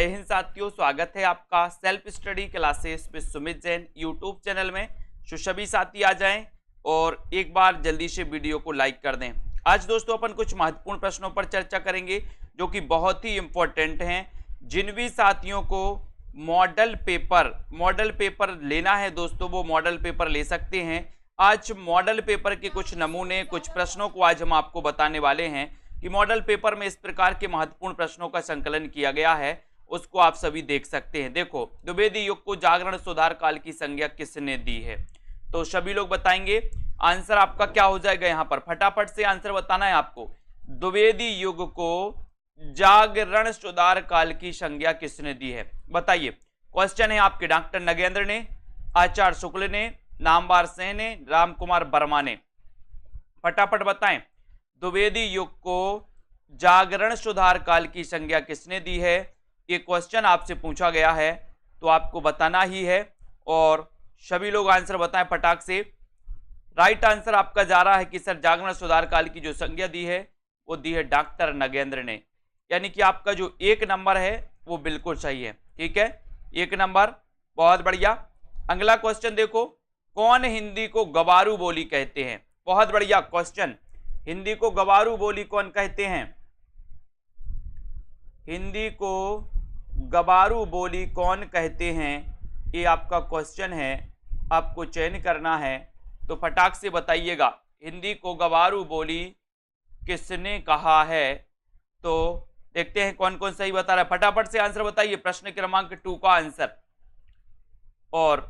हिंद साथियों, स्वागत है आपका self study classes with Sumit Jain YouTube channel में। तो सभी साथी आ जाएं और एक बार जल्दी से वीडियो को लाइक कर दें। आज दोस्तों अपन कुछ महत्वपूर्ण प्रश्नों पर चर्चा करेंगे जो कि बहुत ही इंपॉर्टेंट हैं। जिन भी साथियों को मॉडल पेपर लेना है दोस्तों, वो मॉडल पेपर ले सकते हैं। आज मॉडल पेपर के कुछ नमूने, कुछ प्रश्नों को आज हम आपको बताने वाले हैं कि मॉडल पेपर में इस प्रकार के महत्वपूर्ण प्रश्नों का संकलन किया गया है, उसको आप सभी देख सकते हैं। देखो, द्विवेदी युग को जागरण सुधार काल की संज्ञा किसने दी है? तो सभी लोग बताएंगे। आंसर आपका क्या हो जाएगा? यहां पर फटाफट से आंसर बताना है आपको। द्विवेदी युग को जागरण सुधार काल की संज्ञा किसने दी है? बताइए। क्वेश्चन है आपके डॉक्टर नगेंद्र ने, आचार्य शुक्ल ने, नामवर सेन ने, राम कुमार वर्मा ने। फटाफट बताएं। द्विवेदी युग को जागरण सुधार काल की संज्ञा किसने दी है? ये क्वेश्चन आपसे पूछा गया है तो आपको बताना ही है और सभी लोग आंसर बताएं फटाक से। राइट आंसर आपका जा रहा है कि सर जागरण सुधार काल की जो संज्ञा दी है वो दी है डॉक्टर नगेंद्र ने, यानी कि आपका जो एक नंबर है वो बिल्कुल सही है। ठीक है, एक नंबर, बहुत बढ़िया। अगला क्वेश्चन देखो, कौन हिंदी को गवारू बोली कहते हैं? बहुत बढ़िया क्वेश्चन। हिंदी को गवारू बोली कौन कहते हैं? हिंदी को गवारू बोली कौन कहते हैं, ये आपका क्वेश्चन है, आपको चयन करना है। तो फटाक से बताइएगा, हिंदी को गवारू बोली किसने कहा है? तो देखते हैं कौन कौन सही बता रहा है। फटाफट से आंसर बताइए प्रश्न क्रमांक 2 का आंसर। और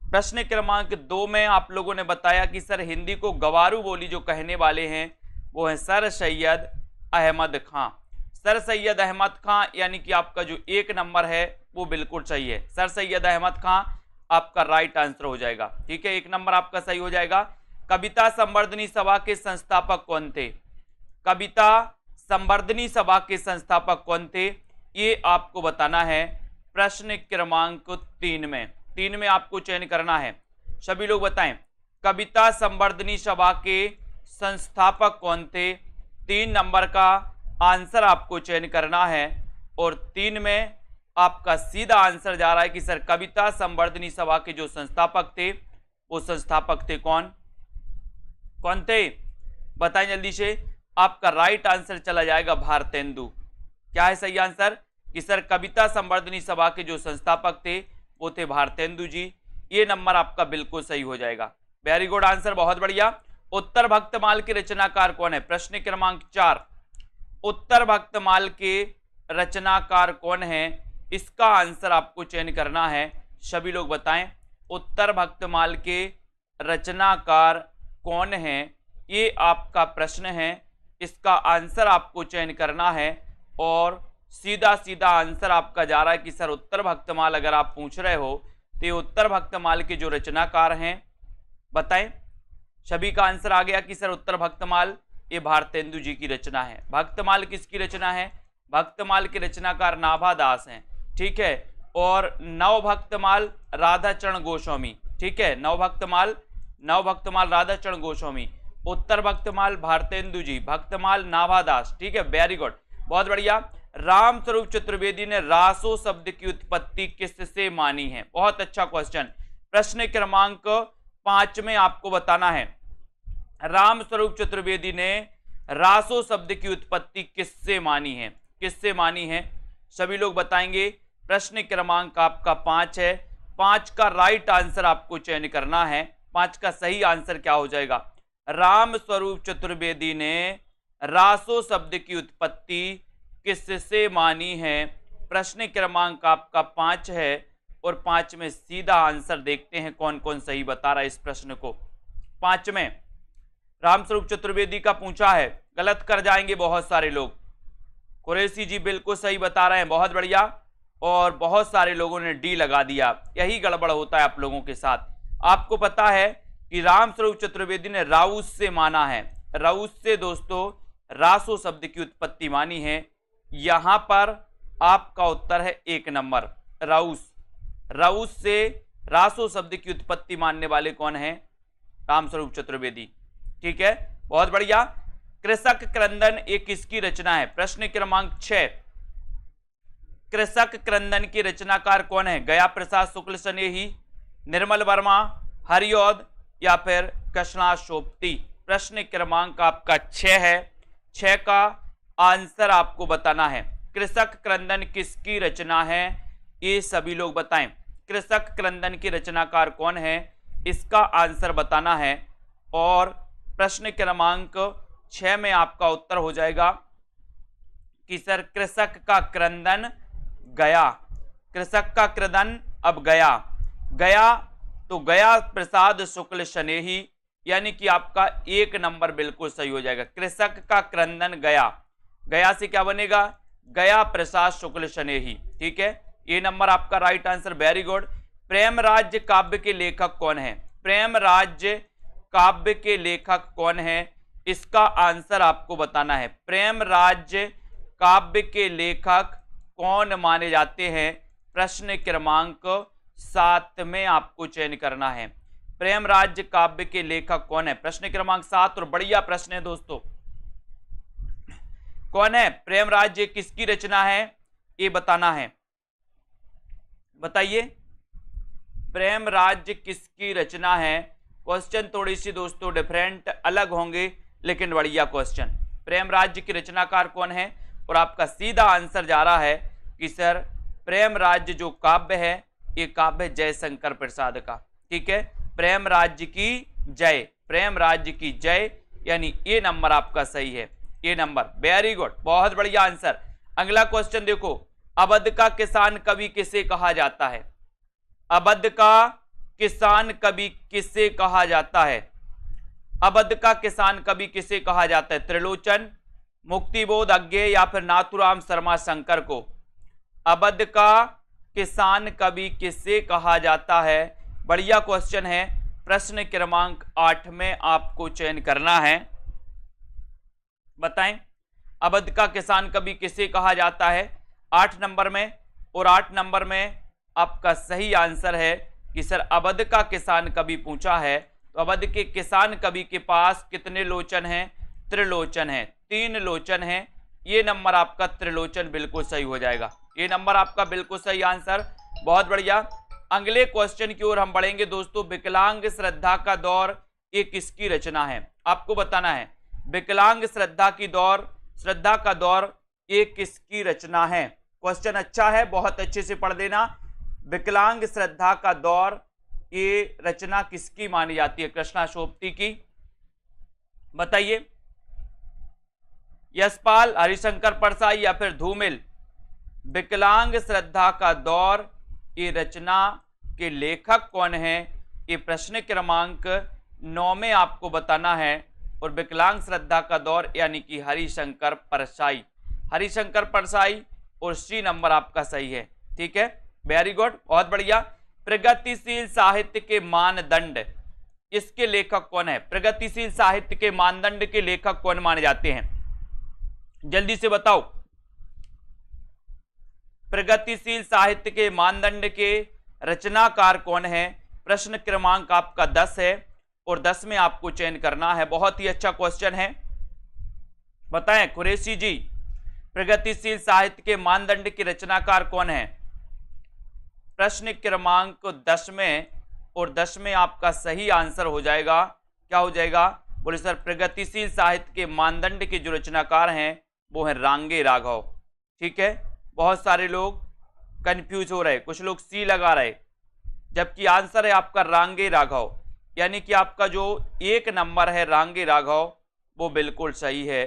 प्रश्न क्रमांक 2 में आप लोगों ने बताया कि सर हिंदी को गवारू बोली जो कहने वाले हैं वो है सर सैयद अहमद खां। सर सैयद अहमद खां, यानी कि आपका जो एक नंबर है वो बिल्कुल सही है। सर सैयद अहमद खां आपका राइट आंसर हो जाएगा। ठीक है, एक नंबर आपका सही हो जाएगा। कविता संवर्धनी सभा के संस्थापक कौन थे? कविता संवर्धनी सभा के संस्थापक कौन थे, ये आपको बताना है प्रश्न क्रमांक 3 में आपको चयन करना है। सभी लोग बताएं, कविता संवर्धनी सभा के संस्थापक कौन थे? 3 नंबर का आंसर आपको चयन करना है और 3 में आपका सीधा आंसर जा रहा है कि सर कविता संवर्धनी सभा के जो संस्थापक थे वो संस्थापक थे कौन थे? बताएं जल्दी से। आपका राइट आंसर चला जाएगा भारतेंदु। क्या है सही आंसर? कि सर कविता संवर्धनी सभा के जो संस्थापक थे वो थे भारतेंदु जी। ये नंबर आपका बिल्कुल सही हो जाएगा। वेरी गुड आंसर, बहुत बढ़िया। उत्तर भक्तमाल के रचनाकार कौन है? प्रश्न क्रमांक 4, उत्तर भक्तमाल के रचनाकार कौन है, इसका आंसर आपको चयन करना है। सभी लोग बताएं, उत्तर भक्तमाल के रचनाकार कौन है, ये आपका प्रश्न है। इसका आंसर आपको चयन करना है और सीधा सीधा आंसर आपका जा रहा है कि सर उत्तर भक्तमाल अगर आप पूछ रहे हो तो ये उत्तर भक्तमाल के जो रचनाकार हैं बताएं। सभी का आंसर आ गया कि सर उत्तर भक्तमाल ये भारतेंदु जी की रचना है। भक्तमाल किसकी रचना है? भक्तमाल के रचनाकार नाभादास हैं। ठीक है, और नवभक्तमाल राधाचरण गोस्वामी। ठीक है, नवभक्तमाल राधाचरण गोस्वामी। उत्तर भक्तमाल भारतेंदु जी, भक्तमाल नाभादास। ठीक है, वेरी गुड, बहुत बढ़िया। राम स्वरूप चतुर्वेदी ने रासो शब्द की उत्पत्ति किससे मानी है? बहुत अच्छा क्वेश्चन। प्रश्न क्रमांक 5 में आपको बताना है, राम स्वरूप चतुर्वेदी ने रासो शब्द की उत्पत्ति किससे मानी है? किससे मानी है? सभी लोग बताएंगे। प्रश्न क्रमांक आपका 5 है। 5 का राइट आंसर आपको चयन करना है। 5 का सही आंसर क्या हो जाएगा? राम स्वरूप चतुर्वेदी ने रासो शब्द की उत्पत्ति किससे मानी है? प्रश्न क्रमांक आपका 5 है और 5 में सीधा आंसर देखते हैं कौन कौन सही बता रहा है इस प्रश्न को। 5 में रामस्वरूप चतुर्वेदी का पूछा है, गलत कर जाएंगे बहुत सारे लोग। कुरैशी जी बिल्कुल सही बता रहे हैं, बहुत बढ़िया। और बहुत सारे लोगों ने डी लगा दिया, यही गड़बड़ होता है आप लोगों के साथ। आपको पता है कि रामस्वरूप चतुर्वेदी ने राउस से माना है। राउस से दोस्तों रासो शब्द की उत्पत्ति मानी है। यहां पर आपका उत्तर है 1 नंबर, राउस से रासो शब्द की उत्पत्ति मानने वाले कौन है? रामस्वरूप चतुर्वेदी। ठीक है, बहुत बढ़िया। कृषक क्रंदन एक किसकी रचना है? प्रश्न क्रमांक 6। कृषक क्रंदन की रचनाकार कौन है? गया प्रसाद शुक्ल स्नेही, निर्मल वर्मा, हरिऔध या फिर कृष्णाशोपति। प्रश्न क्रमांक आपका 6 है। 6 का आंसर आपको बताना है। कृषक क्रंदन किसकी रचना है, ये सभी लोग बताएं। कृषक क्रंदन की रचनाकार कौन है, इसका आंसर बताना है। और प्रश्न क्रमांक 6 में आपका उत्तर हो जाएगा कि सर कृषक का क्रंदन गया। कृषक का क्रंदन अब गया। गया तो गया प्रसाद शुक्ल स्नेही, यानी कि आपका 1 नंबर बिल्कुल सही हो जाएगा। कृषक का क्रंदन गया, गया से क्या बनेगा? गया प्रसाद शुक्ल स्नेही। ठीक है, ये नंबर आपका राइट आंसर। Very good. प्रेम राज्य काव्य के लेखक कौन है? प्रेम राज्य काव्य के लेखक कौन है, इसका आंसर आपको बताना है। प्रेम राज्य काव्य के लेखक कौन माने जाते हैं? प्रश्न क्रमांक 7 में आपको चयन करना है। प्रेम राज्य काव्य के लेखक कौन है? प्रश्न क्रमांक 7, और बढ़िया प्रश्न है दोस्तों। कौन है? प्रेम राज्य किसकी रचना है, ये बताना है। बताइए, प्रेम राज्य किसकी रचना है? क्वेश्चन थोड़ी सी दोस्तों डिफरेंट अलग होंगे, लेकिन बढ़िया क्वेश्चन। प्रेम राज्य की रचनाकार कौन है? और आपका सीधा आंसर जा रहा है कि सर प्रेम राज्य जो काव्य है, ये काव्य जयशंकर प्रसाद का। ठीक है, प्रेम राज्य की जय, प्रेम राज्य की जय, यानी ये नंबर आपका सही है, ये नंबर। वेरी गुड, बहुत बढ़िया आंसर। अगला क्वेश्चन देखो, अवध का किसान कवि किसे कहा जाता है? अवध का किसान कवि किसे कहा जाता है? अवध का किसान कवि किसे कहा जाता है? त्रिलोचन, मुक्तिबोध अज्ञेय या फिर नाथुराम शर्मा शंकर को? अवध का किसान कवि किसे कहा जाता है? बढ़िया क्वेश्चन है। प्रश्न क्रमांक 8 में आपको चयन करना है। बताएं, अवध का किसान कवि किसे कहा जाता है 8 नंबर में। और 8 नंबर में आपका सही आंसर है कि सर अवध का किसान कवि पूछा है, तो अवध के किसान कवि के पास कितने लोचन हैं? त्रिलोचन है, 3 लोचन हैं। ये नंबर आपका त्रिलोचन बिल्कुल सही हो जाएगा। ये नंबर आपका बिल्कुल सही आंसर। बहुत बढ़िया। अगले क्वेश्चन की ओर हम बढ़ेंगे दोस्तों। विकलांग श्रद्धा का दौर, ये किसकी रचना है? आपको बताना है। विकलांग श्रद्धा का दौर ये किसकी रचना है? क्वेश्चन अच्छा है, बहुत अच्छे से पढ़ देना। विकलांग श्रद्धा का दौर ये रचना किसकी मानी जाती है? कृष्णाशोपति की। बताइए, यशपाल, हरिशंकर परसाई या फिर धूमिल? विकलांग श्रद्धा का दौर ये रचना के लेखक कौन है? ये प्रश्न क्रमांक 9 में आपको बताना है। और विकलांग श्रद्धा का दौर यानी कि हरिशंकर परसाई, हरिशंकर परसाई, और सी नंबर आपका सही है। ठीक है, वेरी गुड, बहुत बढ़िया। प्रगतिशील साहित्य के मानदंड, इसके लेखक कौन है? प्रगतिशील साहित्य के मानदंड के लेखक कौन माने जाते हैं? जल्दी से बताओ। प्रगतिशील साहित्य के मानदंड के रचनाकार कौन है? प्रश्न क्रमांक आपका 10 है, और 10 में आपको चयन करना है। बहुत ही अच्छा क्वेश्चन है। बताएं कुरैशी जी, प्रगतिशील साहित्य के मानदंड के रचनाकार कौन है? प्रश्न क्रमांक 10 में, और 10 में आपका सही आंसर हो जाएगा। क्या हो जाएगा? बोले सर प्रगतिशील साहित्य के मानदंड के जो रचनाकार हैं वो है रांगे राघव। ठीक है, बहुत सारे लोग कंफ्यूज हो रहे, कुछ लोग सी लगा रहे, जबकि आंसर है आपका रांगे राघव। यानी कि आपका जो 1 नंबर है रांगे राघव वो बिल्कुल सही है।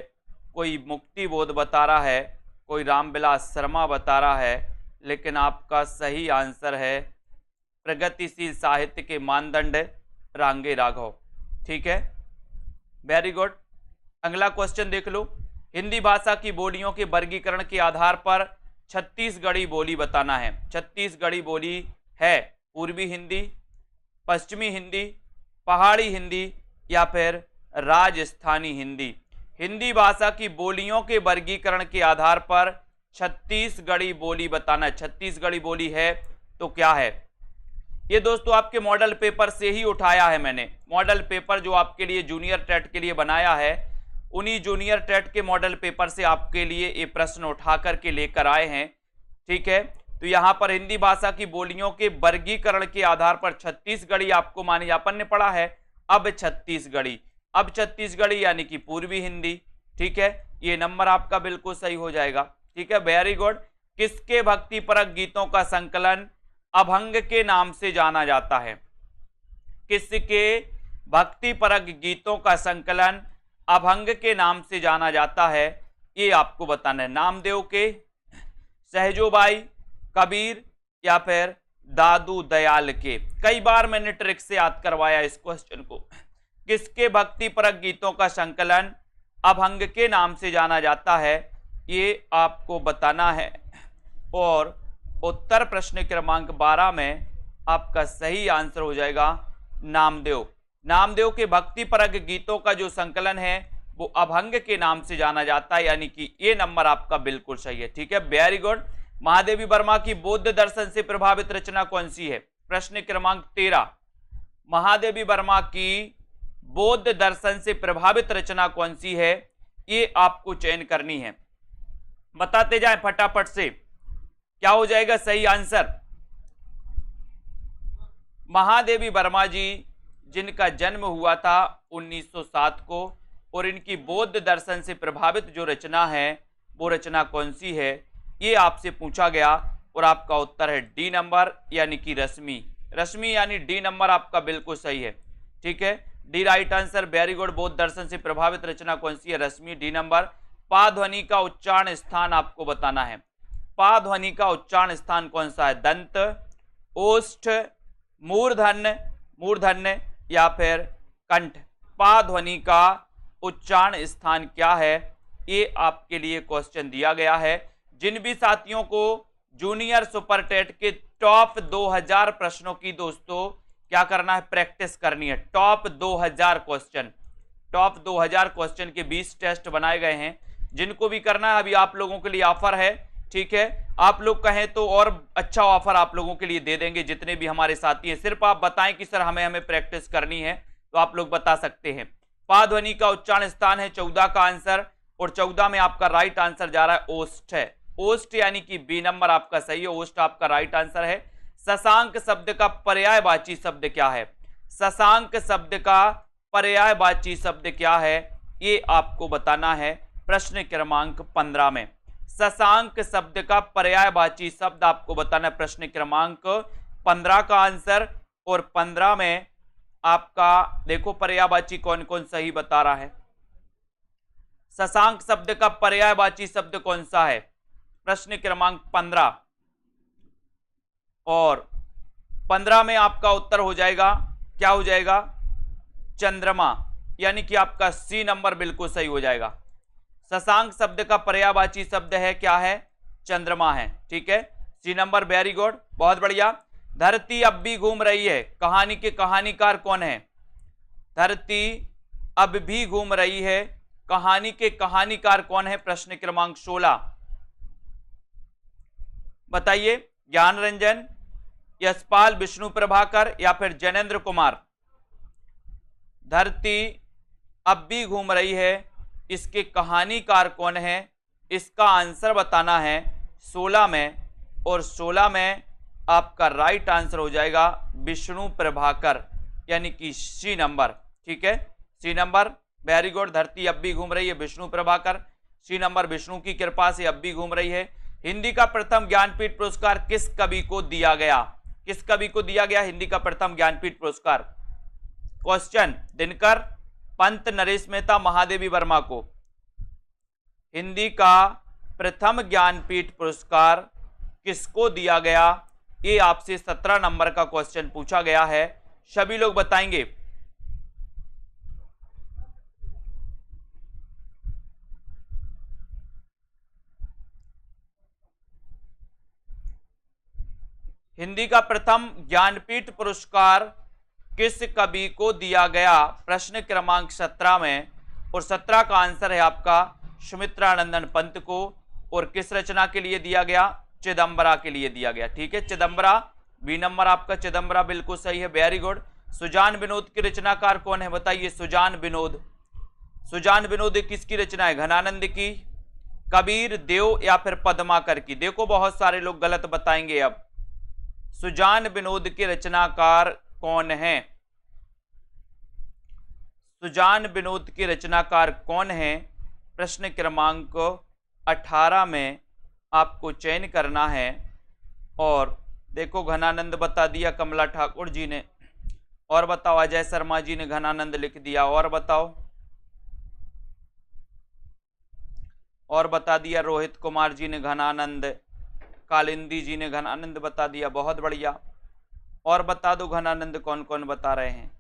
कोई मुक्तिबोध बता रहा है, कोई रामविलास शर्मा बता रहा है, लेकिन आपका सही आंसर है प्रगतिशील साहित्य के मानदंड रांगे राघव। ठीक है, वेरी गुड। अगला क्वेश्चन देख लो। हिंदी भाषा की बोलियों के वर्गीकरण के आधार पर छत्तीसगढ़ी बोली बताना है। छत्तीसगढ़ी बोली है पूर्वी हिंदी, पश्चिमी हिंदी, पहाड़ी हिंदी या फिर राजस्थानी हिंदी। हिंदी भाषा की बोलियों के वर्गीकरण के आधार पर छत्तीसगढ़ी बोली बताना है। छत्तीसगढ़ी बोली है तो क्या है? ये दोस्तों आपके मॉडल पेपर से ही उठाया है मैंने। मॉडल पेपर जो आपके लिए जूनियर टेट के लिए बनाया है, उन्हीं जूनियर टेट के मॉडल पेपर से आपके लिए ये प्रश्न उठा करके लेकर आए हैं। ठीक है। तो यहां पर हिंदी भाषा की बोलियों के वर्गीकरण के आधार पर छत्तीसगढ़ी आपको मानी, अपन ने पढ़ा है अब छत्तीसगढ़ी, अब छत्तीसगढ़ी यानी कि पूर्वी हिंदी, ठीक है। ये नंबर आपका बिल्कुल सही हो जाएगा, ठीक है, वेरी गुड। किसके भक्तिपरक गीतों का संकलन अभंग के नाम से जाना जाता है? किसके भक्तिपरक गीतों का संकलन अभंग के नाम से जाना जाता है? ये आपको बताना है। नामदेव के, सहजोबाई, कबीर या फिर दादू दयाल के? कई बार मैंने ट्रिक से याद करवाया इस क्वेश्चन को। किसके भक्तिपरक गीतों का संकलन अभंग के नाम से जाना जाता है, ये आपको बताना है। और उत्तर प्रश्न क्रमांक 12 में आपका सही आंसर हो जाएगा नामदेव। नामदेव के भक्तिपरक गीतों का जो संकलन है वो अभंग के नाम से जाना जाता है, यानी कि ये नंबर आपका बिल्कुल सही है, ठीक है, वेरी गुड। महादेवी वर्मा की बौद्ध दर्शन से प्रभावित रचना कौन सी है? प्रश्न क्रमांक 13, महादेवी वर्मा की बौद्ध दर्शन से प्रभावित रचना कौन सी है, ये आपको चयन करनी है। बताते जाए फटाफट से, क्या हो जाएगा सही आंसर? महादेवी वर्मा जी जिनका जन्म हुआ था 1907 को, और इनकी बौद्ध दर्शन से प्रभावित जो रचना है वो रचना कौन सी है, ये आपसे पूछा गया। और आपका उत्तर है डी नंबर, यानी कि रश्मि। रश्मि यानी डी नंबर आपका बिल्कुल सही है, ठीक है, D right answer, very good. बौद्ध दर्शन से प्रभावित रचना कौन सी है? रश्मि, डी नंबर। पा ध्वनि का उच्चारण स्थान आपको बताना है। पा ध्वनि का उच्चारण स्थान कौन सा है? दंत, ओष्ठ, मूर्धन्य, मूर्धन्य या फिर कंठ? पा ध्वनि का उच्चारण स्थान क्या है, ये आपके लिए क्वेश्चन दिया गया है। जिन भी साथियों को जूनियर सुपर टेट के टॉप 2000 प्रश्नों की दोस्तों क्या करना है, प्रैक्टिस करनी है। टॉप 2000 क्वेश्चन, टॉप 2000 क्वेश्चन के 20 टेस्ट बनाए गए हैं, जिनको भी करना है अभी आप लोगों के लिए ऑफर है, ठीक है। आप लोग कहें तो और अच्छा ऑफर आप लोगों के लिए दे देंगे, जितने भी हमारे साथी हैं। सिर्फ आप बताएं कि सर हमें प्रैक्टिस करनी है, तो आप लोग बता सकते हैं। पा ध्वनि का उच्चारण स्थान है 14 का आंसर, और 14 में आपका राइट आंसर जा रहा है ओष्ठ है। ओष्ठ यानी कि बी नंबर आपका सही है, ओष्ठ आपका राइट आंसर है। शशांक शब्द का पर्यायवाची शब्द क्या है? शशांक शब्द का पर्यायवाची शब्द क्या है, ये आपको बताना है प्रश्न क्रमांक 15 में। शशांक शब्द का पर्यायवाची शब्द आपको बताना है प्रश्न क्रमांक 15 का आंसर। और 15 में आपका देखो पर्यायवाची कौन कौन सही बता रहा है। शशांक शब्द का पर्यायवाची शब्द कौन सा है? प्रश्न क्रमांक 15, और 15 में आपका उत्तर हो जाएगा, क्या हो जाएगा? चंद्रमा, यानी कि आपका सी नंबर बिल्कुल सही हो जाएगा। शशांक शब्द का पर्यायवाची शब्द है क्या है? चंद्रमा है, ठीक है, सी नंबर, वेरी गुड, बहुत बढ़िया। धरती अब भी घूम रही है, कहानी के कहानीकार कौन है? धरती अब भी घूम रही है, कहानी के कहानीकार कौन है? प्रश्न क्रमांक 16 बताइए। ज्ञान रंजन, यशपाल, विष्णु प्रभाकर या फिर जैनेन्द्र कुमार? धरती अब भी घूम रही है, इसके कहानीकार कौन है? इसका आंसर बताना है 16 में, और 16 में आपका राइट आंसर हो जाएगा विष्णु प्रभाकर, यानी कि सी नंबर, ठीक है, सी नंबर, वेरी गुड। धरती अब भी घूम रही है, विष्णु प्रभाकर, सी नंबर, विष्णु की कृपा से अब भी घूम रही है। हिंदी का प्रथम ज्ञानपीठ पुरस्कार किस कवि को दिया गया? किस कवि को दिया गया हिंदी का प्रथम ज्ञानपीठ पुरस्कार? क्वेश्चन, दिनकर, पंत, नरेश मेहता, महादेवी वर्मा को। हिंदी का प्रथम ज्ञानपीठ पुरस्कार किसको दिया गया? ये आपसे 17 नंबर का क्वेश्चन पूछा गया है, सभी लोग बताएंगे। हिंदी का प्रथम ज्ञानपीठ पुरस्कार किस कवि को दिया गया? प्रश्न क्रमांक 17 में, और 17 का आंसर है आपका सुमित्रानंदन पंत को। और किस रचना के लिए दिया गया? चिदंबरा के लिए दिया गया, ठीक है, चिदंबरा, बी नंबर आपका चिदंबरा बिल्कुल सही है, वेरी गुड। सुजान विनोद के रचनाकार कौन है बताइए? सुजान विनोद, सुजान विनोद किसकी रचना है? घनानंद की, कबीर, देव या फिर पद्माकर की। देखो बहुत सारे लोग गलत बताएंगे। अब सुजान विनोद के रचनाकार कौन है? सुजान विनोद के रचनाकार कौन है? प्रश्न क्रमांक 18 में आपको चयन करना है। और देखो घनानंद बता दिया कमला ठाकुर जी ने। और बताओ, अजय शर्मा जी ने घनानंद लिख दिया। और बताओ, और बता दिया रोहित कुमार जी ने घनानंद, कालिंदी जी ने घनानंद बता दिया। बहुत बढ़िया। और बता दो घनानंद कौन कौन बता रहे हैं।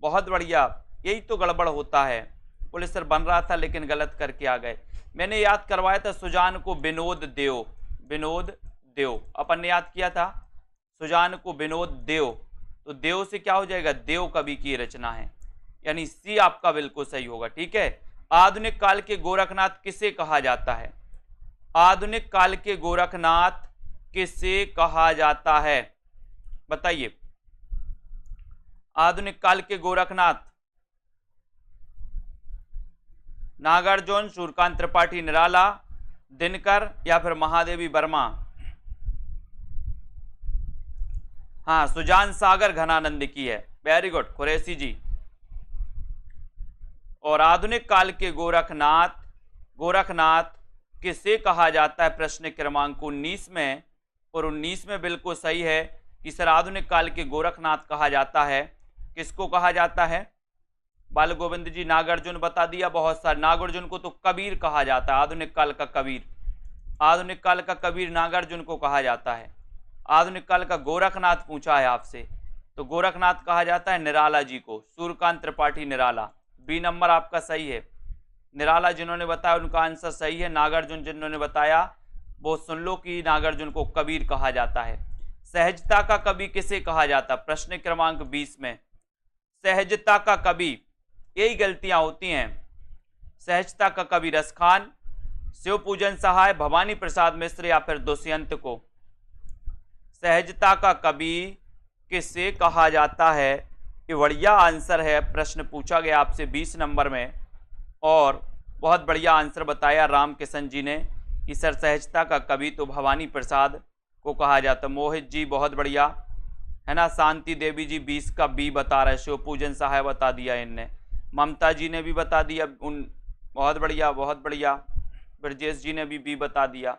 बहुत बढ़िया। यही तो गड़बड़ होता है, पुलिस सर बन रहा था लेकिन गलत करके आ गए। मैंने याद करवाया था सुजान को विनोद देव, विनोद देव अपन ने याद किया था। सुजान को विनोद देव, तो देव से क्या हो जाएगा? देव कवि की रचना है, यानी सी आपका बिल्कुल सही होगा। ठीक है। आधुनिक काल के गोरखनाथ किसे कहा जाता है? आधुनिक काल के गोरखनाथ किसे कहा जाता है? बताइए। आधुनिक काल के गोरखनाथ नागार्जुन, सूर्यकांत त्रिपाठी निराला, दिनकर या फिर महादेवी वर्मा? हाँ, सुजान सागर घनानंद की है। वेरी गुड कुरैशी जी। और आधुनिक काल के गोरखनाथ, गोरखनाथ किसे कहा जाता है? प्रश्न क्रमांक 19 में। और 19 में बिल्कुल सही है कि सर आधुनिक काल के गोरखनाथ कहा जाता है। किसको कहा जाता है? बाल गोविंद जी नागार्जुन बता दिया। बहुत सारे, नागार्जुन को तो कबीर कहा जाता है, आधुनिक काल का कबीर। आधुनिक काल का कबीर नागार्जुन को कहा जाता है। आधुनिक काल का गोरखनाथ पूछा है आपसे, तो गोरखनाथ कहा जाता है निराला जी को, सूर्यकांत त्रिपाठी निराला। बी नंबर आपका सही है। निराला जिन्होंने बताया उनका आंसर सही है। नागार्जुन जिन्होंने बताया वो सुन लो कि नागार्जुन को कबीर कहा जाता है। सहजता का कवि किसे कहा जाता? प्रश्न क्रमांक 20 में। सहजता का कवि, यही गलतियां होती हैं। सहजता का कवि रसखान, शिवपूजन सहाय, भवानी प्रसाद मिश्र या फिर दुष्यंत को? सहजता का कवि किसे कहा जाता है? ये बढ़िया आंसर है। प्रश्न पूछा गया आपसे 20 नंबर में और बहुत बढ़िया आंसर बताया राम किशन जी ने कि सर सहजता का कवि तो भवानी प्रसाद को कहा जाता। मोहित जी बहुत बढ़िया है ना। शांति देवी जी 20 का बी बता रहे। शिवपूजन सहाय बता दिया इनने। ममता जी ने भी बता दिया उन, बहुत बढ़िया बहुत बढ़िया। ब्रजेश जी ने भी बी बता दिया।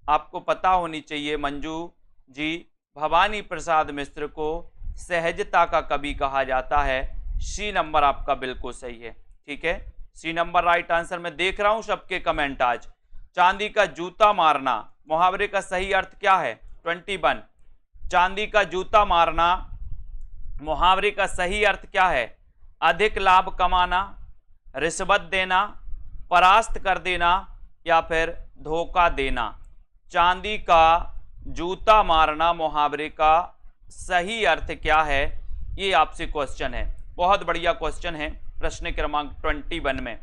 आपको पता होनी चाहिए मंजू जी, भवानी प्रसाद मिश्र को सहजता का कवि कहा जाता है। सी नंबर आपका बिल्कुल सही है। ठीक है, सी नंबर राइट आंसर। मैं देख रहा हूं सबके कमेंट आज। चांदी का जूता मारना मुहावरे का सही अर्थ क्या है? 21। चांदी का जूता मारना मुहावरे का सही अर्थ क्या है? अधिक लाभ कमाना, रिश्वत देना, परास्त कर देना या फिर धोखा देना। चांदी का जूता मारना मुहावरे का सही अर्थ क्या है? ये आपसे क्वेश्चन है। बहुत बढ़िया क्वेश्चन है प्रश्न क्रमांक 21 में।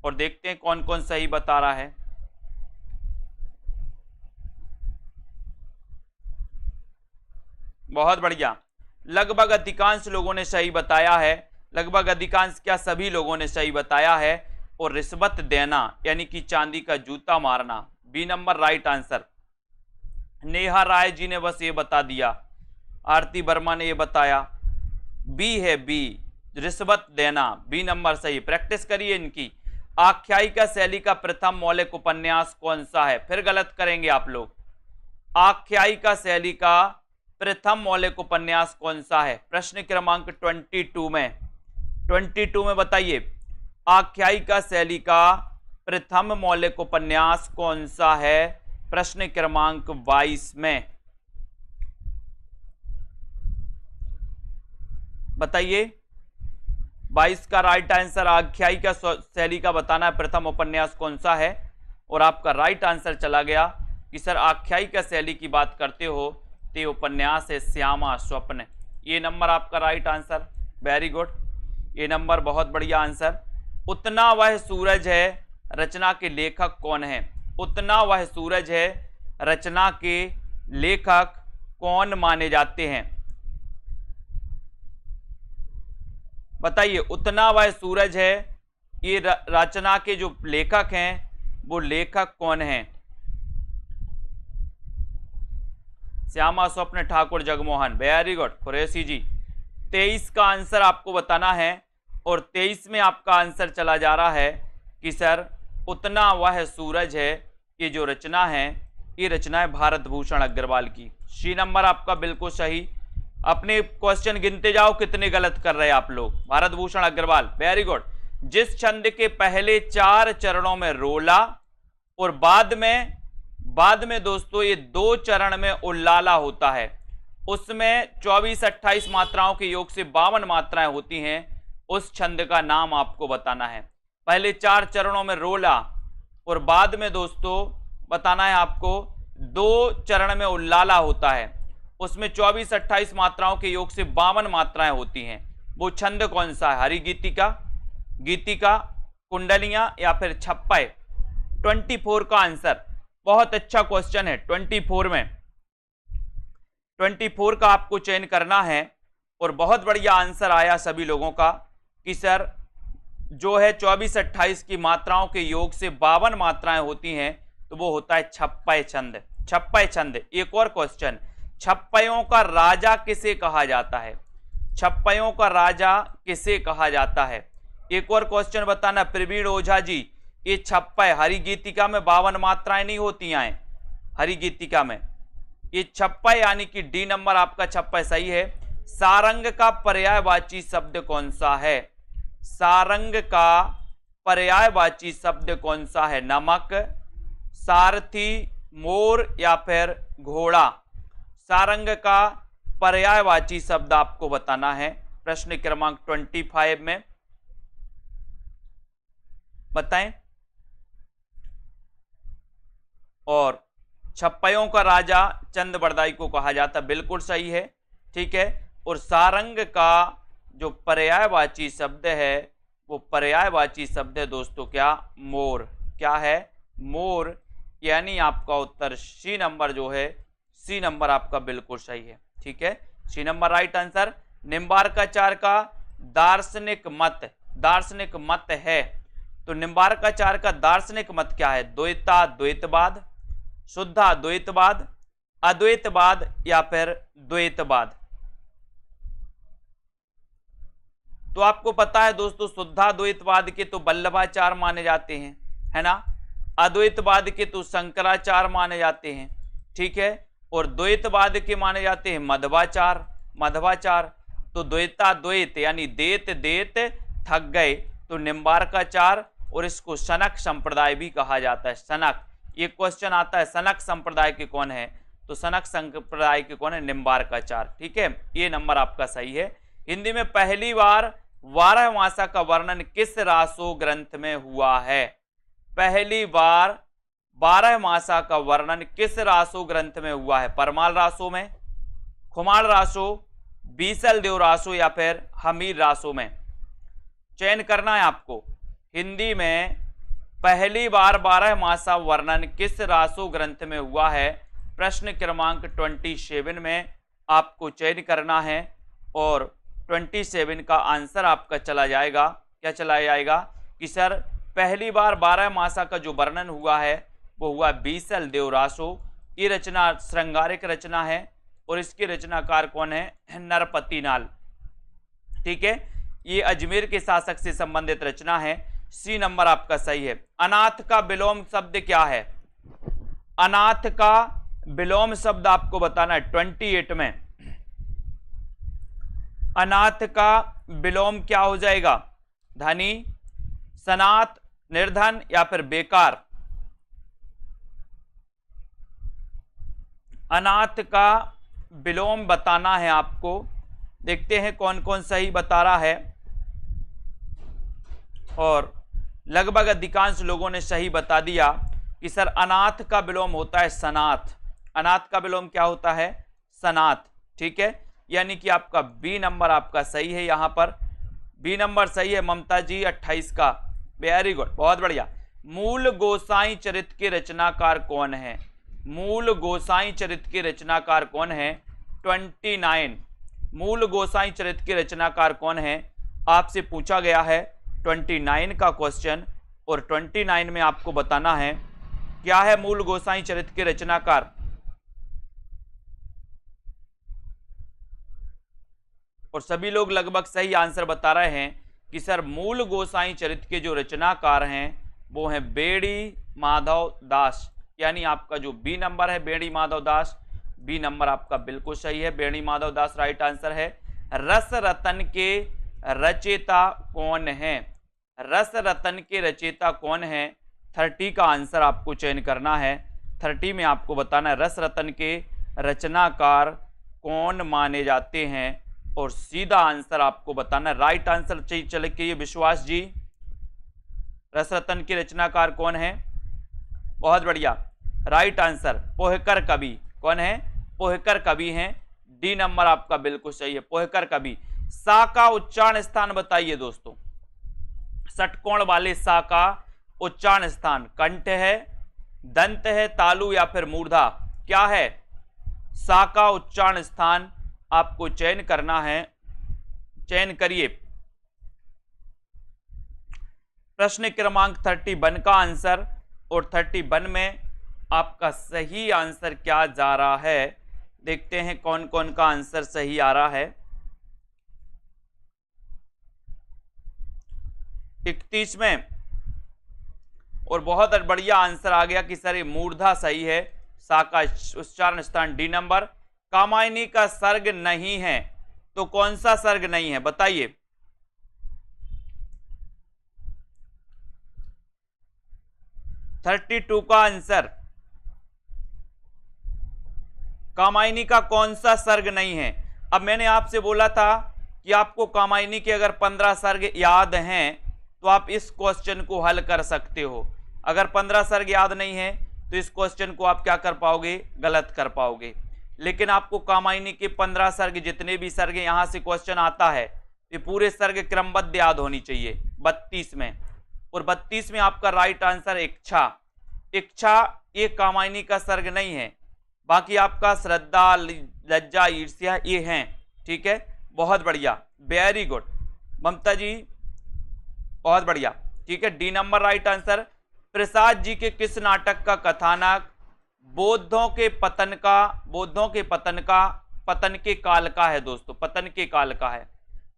और देखते हैं कौन कौन सही बता रहा है। बहुत बढ़िया। लगभग अधिकांश लोगों ने सही बताया है। लगभग अधिकांश क्या, सभी लोगों ने सही बताया है। और रिश्वत देना यानी कि चांदी का जूता मारना, B number right answer. Neha Rai ji ने बस ये बता दिया। आरती वर्मा ने ये बताया। बी है, बी रिश्वत देना, बी नंबर सही। प्रैक्टिस करिए इनकी। आख्यायिका शैली का प्रथम मौलिक उपन्यास कौन सा है? फिर गलत करेंगे आप लोग। आख्यायिका शैली का प्रथम मौलिक उपन्यास कौन सा है? प्रश्न क्रमांक 22 में। 22 में बताइए आख्यायिका शैली का प्रथम मौलिक उपन्यास कौन सा है? प्रश्न क्रमांक 22 में बताइए। 22 का राइट आंसर आख्यायिका शैली का बताना है प्रथम उपन्यास कौन सा है। और आपका राइट आंसर चला गया कि सर आख्यायिका शैली की बात करते हो तो उपन्यास है श्यामा स्वप्न। ये नंबर आपका राइट आंसर। वेरी गुड, ये नंबर बहुत बढ़िया आंसर। उतना वह सूरज है रचना के लेखक कौन है? उतना वह सूरज है रचना के लेखक कौन माने जाते हैं? बताइए। उतना वह सूरज है ये रचना के जो लेखक हैं वो लेखक कौन हैं? श्यामा स्वप्न ठाकुर जगमोहन। वेरी गुड कुरैशी जी। 23 का आंसर आपको बताना है और 23 में आपका आंसर चला जा रहा है कि सर उतना वह सूरज है। ये जो रचना है ये रचना है भारत भूषण अग्रवाल की। सी नंबर आपका बिल्कुल सही। अपने क्वेश्चन गिनते जाओ कितने गलत कर रहे हैं आप लोग। Bharat Bhushan Agarwal, very good. जिस छंद के पहले 4 चरणों में रोला और बाद में दोस्तों ये 2 चरण में उल्लाला होता है, उसमें 24-28 मात्राओं के योग से 52 मात्राएं होती हैं, उस छंद का नाम आपको बताना है। पहले 4 चरणों में रोला और बाद में दोस्तों बताना है आपको 2 चरण में उल्लाला होता है, उसमें 24-28 मात्राओं के योग से 52 मात्राएं होती हैं। वो छंद कौन सा है? हरि गीतिका, गीतिका, कुंडलियां या फिर छप्पय? 24 का आंसर। बहुत अच्छा क्वेश्चन है। 24 का आपको चयन करना है और बहुत बढ़िया आंसर आया सभी लोगों का कि सर जो है 24-28 की मात्राओं के योग से 52 मात्राएं होती हैं, तो वो होता है छप्पय छंद। छप्पय छंद। एक और क्वेश्चन, छप्पयों का राजा किसे कहा जाता है? छप्पयों का राजा किसे कहा जाता है? एक और क्वेश्चन बताना प्रवीण ओझा जी। ये छप्पय हरि गीतिका में 52 मात्राएं नहीं होती हैं, हरि गीतिका में ये छप्पय यानी कि डी नंबर आपका छप्पय सही है। सारंग का पर्यायवाची शब्द कौन सा है? सारंग का पर्यायवाची शब्द कौन सा है? नमक, सारथी, मोर या फिर घोड़ा? सारंग का पर्यायवाची शब्द आपको बताना है। प्रश्न क्रमांक 25 में बताएं। और छप्पयों का राजा चंद बरदाई को कहा जाता, बिल्कुल सही है, ठीक है। और सारंग का जो पर्यायवाची शब्द है वो पर्यायवाची शब्द है दोस्तों क्या? मोर। क्या है? मोर। यानी आपका उत्तर सी नंबर जो है, सी नंबर आपका बिल्कुल सही है, ठीक है, C number right answer. Nimbarkacharya का दार्शनिक मत है, तो निम्बार्काचार्य का दार्शनिक मत क्या है? द्वैता द्वैतवाद, शुद्धा द्वैतवाद, अद्वैतवाद या फिर द्वैतवाद? तो आपको पता है दोस्तों शुद्धाद्वैतवाद के तो वल्लभाचार्य माने जाते हैं, है ना। अद्वैतवाद के तो शंकराचार्य माने जाते हैं, ठीक है। और द्वैतवाद के माने जाते हैं मध्वाचार्य। तो द्वैता द्वैत यानी देत देत थक गए, तो निम्बार्काचार्य, और इसको सनक संप्रदाय भी कहा जाता है। सनक, ये क्वेश्चन आता है सनक संप्रदाय के कौन है? तो सनक संप्रदाय के कौन है? निम्बार्काचार्य, ठीक है। ये नंबर आपका सही है। हिंदी में पहली बार 12 मासा का वर्णन किस रासो ग्रंथ में हुआ है? पहली बार 12 मासा का वर्णन किस रासो ग्रंथ में हुआ है? परमाल रासो में, खुमार रासो, बीसल देव रासो या फिर हमीर रासो में? चयन करना है आपको। हिंदी में पहली बार 12 मासा वर्णन किस रासो ग्रंथ में हुआ है? प्रश्न क्रमांक 27 में आपको चयन करना है और 27 का आंसर आपका चला जाएगा। क्या चला जाएगा? कि सर पहली बार 12 मासा का जो वर्णन हुआ है वो हुआ बीसल देव रासो। ये रचना श्रृंगारिक रचना है और इसके रचनाकार कौन है? नरपति नाल, ठीक है। ये अजमेर के शासक से संबंधित रचना है। सी नंबर आपका सही है। अनाथ का विलोम शब्द क्या है? अनाथ का विलोम शब्द आपको बताना है 28 में। अनाथ का विलोम क्या हो जाएगा? धनी, सनाथ, निर्धन या फिर बेकार? अनाथ का विलोम बताना है आपको। देखते हैं कौन कौन सही बता रहा है, और लगभग अधिकांश लोगों ने सही बता दिया कि सर अनाथ का विलोम होता है सनाथ। अनाथ का विलोम क्या होता है? सनाथ, ठीक है। यानी कि आपका बी नंबर आपका सही है। यहां पर बी नंबर सही है ममता जी 28 का। वेरी गुड, बहुत बढ़िया। मूल गोसाई चरित्र के रचनाकार कौन है? मूल गोसाई चरित्र के रचनाकार कौन है? 29। मूल गोसाई चरित्र के रचनाकार कौन है? आपसे पूछा गया है 29 का क्वेश्चन, और 29 में आपको बताना है क्या है मूल गोसाई चरित्र के रचनाकार। और सभी लोग लगभग सही आंसर बता रहे हैं कि सर मूल गोसाई चरित्र के जो रचनाकार हैं वो हैं बेड़ी माधव दास, यानी आपका जो बी नंबर है बेड़ी माधव दास, बी नंबर आपका बिल्कुल सही है, बेड़ी माधव दास राइट आंसर है। रस रतन के रचयिता कौन है, रस रतन के रचयिता कौन है, 30 का आंसर आपको चयन करना है। 30 में आपको बताना है रस रतन के रचनाकार कौन माने जाते हैं, और सीधा आंसर आपको बताना है। राइट आंसर चाहिए चले के ये विश्वास जी, रस रतन के रचनाकार कौन है, बहुत बढ़िया राइट आंसर पोहकर कवि, कौन है, पोहकर कवि हैं, डी नंबर आपका बिल्कुल सही है, पोहकर कवि। सा का उच्चारण स्थान बताइए दोस्तों, षटकोण वाले सा का उच्चारण स्थान कंठ है, दंत है, तालु या फिर मूर्धा, क्या है, सा का उच्चारण स्थान आपको चयन करना है, चयन करिए। प्रश्न क्रमांक 31 का आंसर, और 31 में आपका सही आंसर क्या जा रहा है, देखते हैं कौन कौन का आंसर सही आ रहा है। 31 में और बहुत बढ़िया आंसर आ गया कि सर ये मूर्धा सही है, सा का उच्चारण स्थान डी नंबर। कामायनी का सर्ग नहीं है, तो कौन सा सर्ग नहीं है बताइए, थर्टी टू का आंसर, कामायनी का कौन सा सर्ग नहीं है। अब मैंने आपसे बोला था कि आपको कामायनी के अगर 15 सर्ग याद हैं तो आप इस क्वेश्चन को हल कर सकते हो, अगर 15 सर्ग याद नहीं है तो इस क्वेश्चन को आप क्या कर पाओगे, गलत कर पाओगे। लेकिन आपको कामायनी के 15 सर्ग, जितने भी सर्ग यहां से क्वेश्चन आता है ये पूरे सर्ग क्रमबद्ध याद होनी चाहिए 32 में, और 32 में आपका राइट आंसर इच्छा, इच्छा ये कामायनी का सर्ग नहीं है, बाकी आपका श्रद्धा, लज्जा, ईर्ष्या ये हैं, ठीक है, बहुत बढ़िया, वेरी गुड ममता जी, बहुत बढ़िया, ठीक है, D number right answer. Prasad ji के किस नाटक का कथानक बौद्धों के पतन का पतन के काल का है दोस्तों, पतन के काल का है।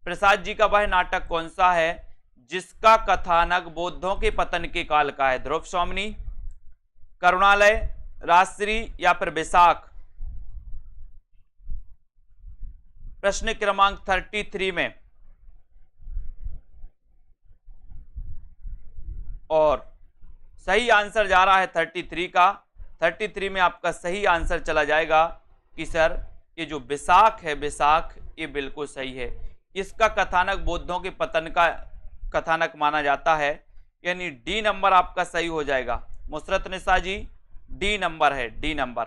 प्रसाद जी का वह नाटक कौन सा है जिसका कथानक बौद्धों के पतन के काल का है, ध्रुव स्वामिनी, करुणालय, राजश्री या फिर बैसाख। प्रश्न क्रमांक 33 में, और सही आंसर जा रहा है 33 का, 33 में आपका सही आंसर चला जाएगा कि सर ये जो बैसाख है, बैसाख ये बिल्कुल सही है, इसका कथानक बौद्धों के पतन का कथानक माना जाता है, यानी डी नंबर आपका सही हो जाएगा। मुसरत निसा जी डी नंबर है, डी नंबर,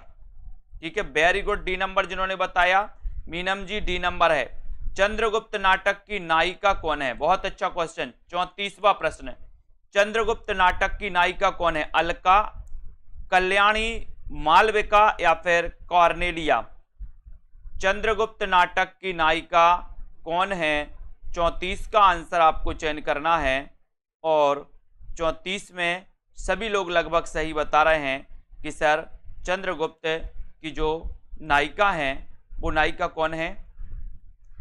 ठीक है, वेरी गुड, डी नंबर जिन्होंने बताया। मीनम जी डी नंबर है। चंद्रगुप्त नाटक की नायिका कौन है, बहुत अच्छा क्वेश्चन, 34वां प्रश्न, चंद्रगुप्त नाटक की नायिका कौन है, अलका, कल्याणी, मालविका या फिर कॉर्नेलिया। चंद्रगुप्त नाटक की नायिका कौन है, 34 का आंसर आपको चयन करना है, और 34 में सभी लोग लगभग सही बता रहे हैं कि सर चंद्रगुप्त की जो नायिका हैं वो नायिका कौन है,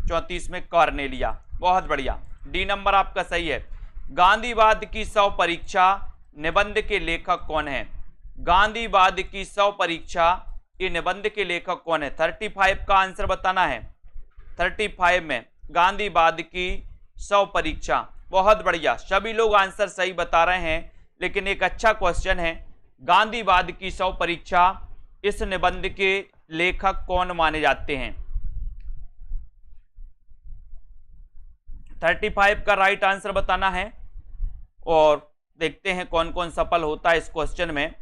34 में कॉर्नेलिया, बहुत बढ़िया, डी नंबर आपका सही है। गांधीवाद की 100 परीक्षा निबंध के लेखक कौन है, गांधीवाद की 100 परीक्षा ये निबंध के लेखक कौन है, 35 का आंसर बताना है। 35 में गांधीवाद की 100 परीक्षा, बहुत बढ़िया, सभी लोग आंसर सही बता रहे हैं, लेकिन एक अच्छा क्वेश्चन है, गांधीवाद की 100 परीक्षा इस निबंध के लेखक कौन माने जाते हैं। 35 का राइट आंसर बताना है, और देखते हैं कौन कौन सफल होता है इस क्वेश्चन में।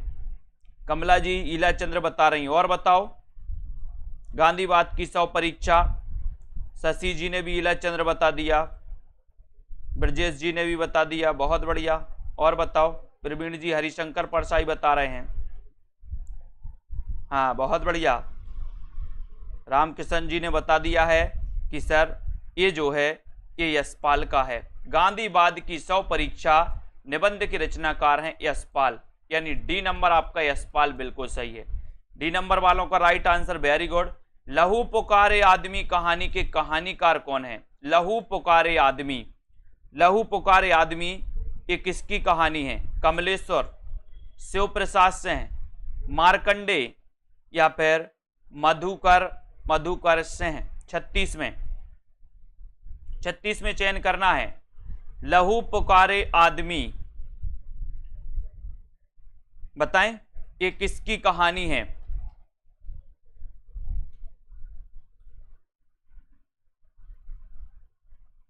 कमला जी, ईला चंद्र बता रही हैं, और बताओ, गांधीवाद की 100 परीक्षा, शशि जी ने भी ईला चंद्र बता दिया, ब्रजेश जी ने भी बता दिया, बहुत बढ़िया, और बताओ, प्रवीण जी हरिशंकर परसाई बता रहे हैं, हाँ बहुत बढ़िया, रामकिशन जी ने बता दिया है कि सर ये जो है ये यशपाल का है, गांधीवाद की 100 परीक्षा निबंध के रचनाकार हैं यशपाल, यानी डी नंबर आपका यशपाल बिल्कुल सही है। डी नंबर वालों का राइट आंसर, वेरी गुड। लहू पुकारे आदमी कहानी के कहानीकार कौन है? लहू पुकारे आदमी, लहू पुकारे आदमी ये किसकी कहानी है? कमलेश्वर, शिव प्रसाद सिंह, मार्कंडे या फिर मधुकर सिंह? 36 में चयन करना है। लहू पुकारे आदमी, बताएं ये किसकी कहानी है?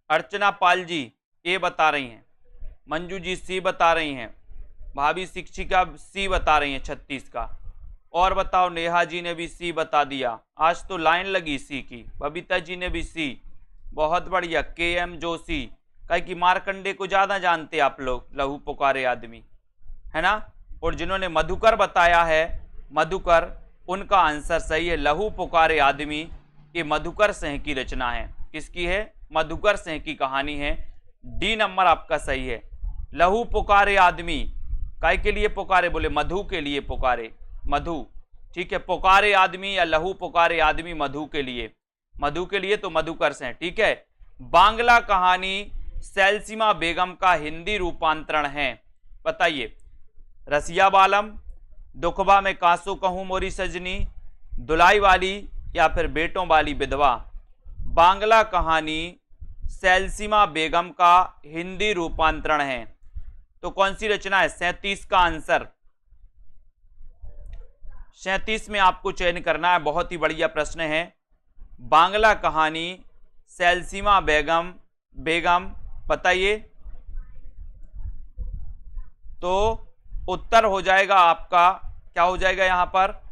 अर्चना पाल जी ए बता रही हैं, मंजू जी सी बता रही हैं, भाभी शिक्षिका सी बता रही हैं 36 का। और बताओ, नेहा जी ने भी सी बता दिया, आज तो लाइन लगी सी की। बबीता जी ने भी सी, बहुत बढ़िया। KM जोशी, कहे कि मार्कंडे को ज़्यादा जानते आप लोग, लहू पुकारे आदमी, है ना। और जिन्होंने मधुकर बताया है, मधुकर, उनका आंसर सही है। लहू पुकारे आदमी ये मधुकर सिंह की रचना है। किसकी है? मधुकर सिंह की कहानी है। डी नंबर आपका सही है। लहू पुकारे आदमी, काय के लिए पुकारे? बोले मधु के लिए पुकारे, मधु, ठीक है। पुकारे आदमी या लहू पुकारे आदमी मधु के लिए, मधु के लिए तो मधुकर सिंह, ठीक है। बांग्ला कहानी सैलसीमा बेगम का हिंदी रूपांतरण है, बताइए। रसिया बालम, दुखबा में कांसू कहूं मोरी सजनी, दुलाई वाली या फिर बेटों वाली विधवा? बांग्ला कहानी सैलसीमा बेगम का हिंदी रूपांतरण है, तो कौन सी रचना है? 37 का आंसर, 37 में आपको चयन करना है। बहुत ही बढ़िया प्रश्न है। बांग्ला कहानी सैलसीमा बेगम, बताइए। तो उत्तर हो जाएगा आपका, क्या हो जाएगा यहां पर?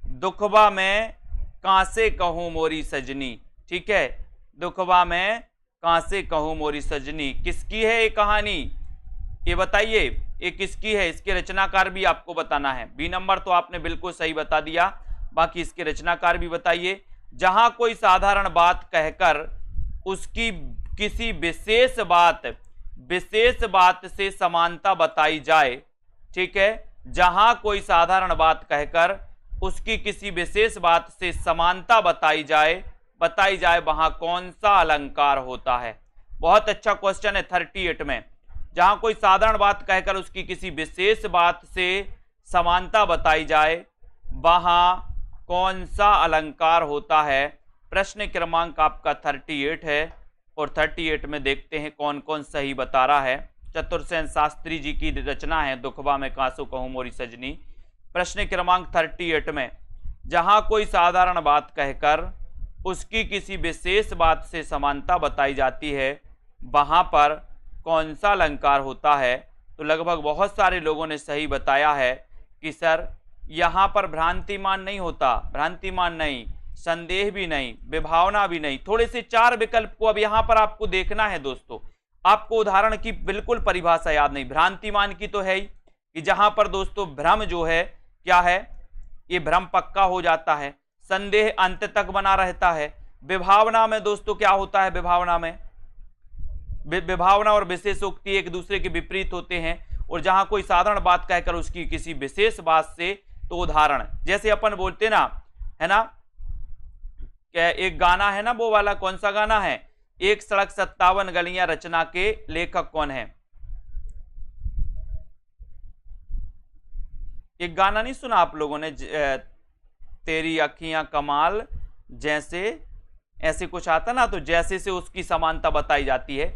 दुखबा में कांसे कहूं मोरी सजनी, ठीक है। दुखबा में कांसे कहूं मोरी सजनी, किसकी है ये कहानी? ये बताइए, ये किसकी है? इसके रचनाकार भी आपको बताना है। बी नंबर तो आपने बिल्कुल सही बता दिया, बाकी इसके रचनाकार भी बताइए। जहां कोई साधारण बात कहकर उसकी किसी विशेष बात से समानता बताई जाए, ठीक है। जहां कोई साधारण बात कहकर उसकी किसी विशेष बात से समानता बताई जाए वहां कौन सा अलंकार होता है? बहुत अच्छा क्वेश्चन है 38 में। जहां कोई साधारण बात कहकर उसकी किसी विशेष बात से समानता बताई जाए वहां कौन सा अलंकार होता है? प्रश्न क्रमांक आपका 38 है, और 38 में देखते हैं कौन कौन सही बता रहा है। चतुर्सेन शास्त्री जी की रचना है दुखबा में कांसू कहूं मोरी सजनी। प्रश्न क्रमांक 38 में, जहां कोई साधारण बात कहकर उसकी किसी विशेष बात से समानता बताई जाती है वहां पर कौन सा अलंकार होता है? तो लगभग बहुत सारे लोगों ने सही बताया है कि सर यहाँ पर भ्रांतिमान नहीं होता, भ्रांतिमान नहीं, संदेह भी नहीं, विभावना भी नहीं। थोड़े से 4 विकल्प को अब यहाँ पर आपको देखना है दोस्तों। आपको उदाहरण की बिल्कुल परिभाषा याद नहीं। भ्रांतिमान की तो है ही कि जहां पर दोस्तों भ्रम जो है क्या है, ये भ्रम पक्का हो जाता है, संदेह अंत तक बना रहता है। विभावना में दोस्तों क्या होता है? विभावना और विशेषोक्ति एक दूसरे के विपरीत होते हैं, और जहां कोई साधारण बात कहकर उसकी किसी विशेष बात से, तो उदाहरण जैसे अपन बोलते ना, है ना, क्या एक गाना है ना, वो वाला कौन सा गाना है? 1 सड़क 57 गलियां रचना के लेखक कौन है? एक गाना नहीं सुना आप लोगों ने? तेरी अखियां कमाल जैसे, ऐसे कुछ आता ना, तो जैसे से उसकी समानता बताई जाती है।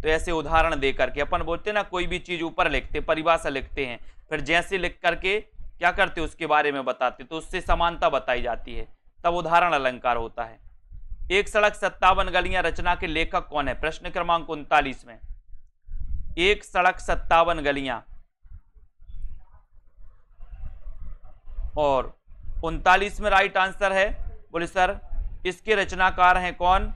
तो ऐसे उदाहरण दे करके अपन बोलते ना, कोई भी चीज ऊपर लिखते, परिभाषा लिखते हैं, फिर जैसे लिख करके क्या करते उसके बारे में बताते, तो उससे समानता बताई जाती है, तब उदाहरण अलंकार होता है। 1 सड़क 57 गलियां रचना के लेखक कौन है? प्रश्न क्रमांक 39 में 1 सड़क 57 गलियां, और 39 में राइट आंसर है। बोले सर इसके रचनाकार हैं कौन?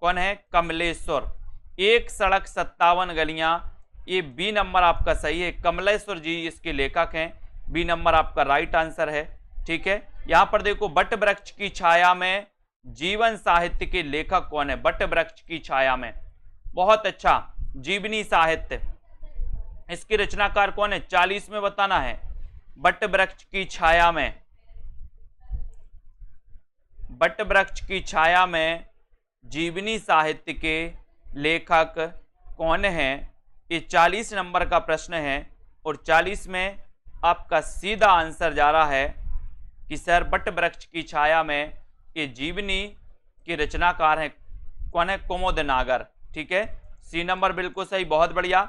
कौन है? कमलेश्वर। 1 सड़क 57 गलियां, ये बी नंबर आपका सही है, कमलेश्वर जी इसके लेखक हैं। बी नंबर आपका राइट आंसर है, ठीक है। यहां पर देखो, बट वृक्ष की छाया में जीवन साहित्य के लेखक कौन है? बट वृक्ष की छाया में, बहुत अच्छा। जीवनी साहित्य, इसके रचनाकार कौन है? 40 में बताना है। बट वृक्ष की छाया में, बट वृक्ष की छाया में जीवनी साहित्य के लेखक कौन हैं? ये 40 नंबर का प्रश्न है और 40 में आपका सीधा आंसर जा रहा है कि सर बट वृक्ष की छाया में ये जीवनी के रचनाकार हैं कौन है? कुमुद नागर। ठीक है, सी नंबर बिल्कुल सही, बहुत बढ़िया।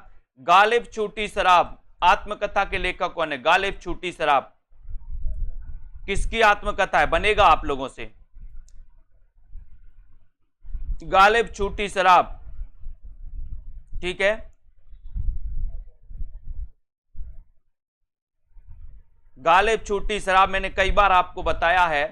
गालिब छूटी शराब आत्मकथा के लेखक कौन है? गालिब छूटी शराब किसकी आत्मकथा है? बनेगा आप लोगों से। गालिब छूटी शराब, ठीक है, गालिब छूटी शराब मैंने कई बार आपको बताया है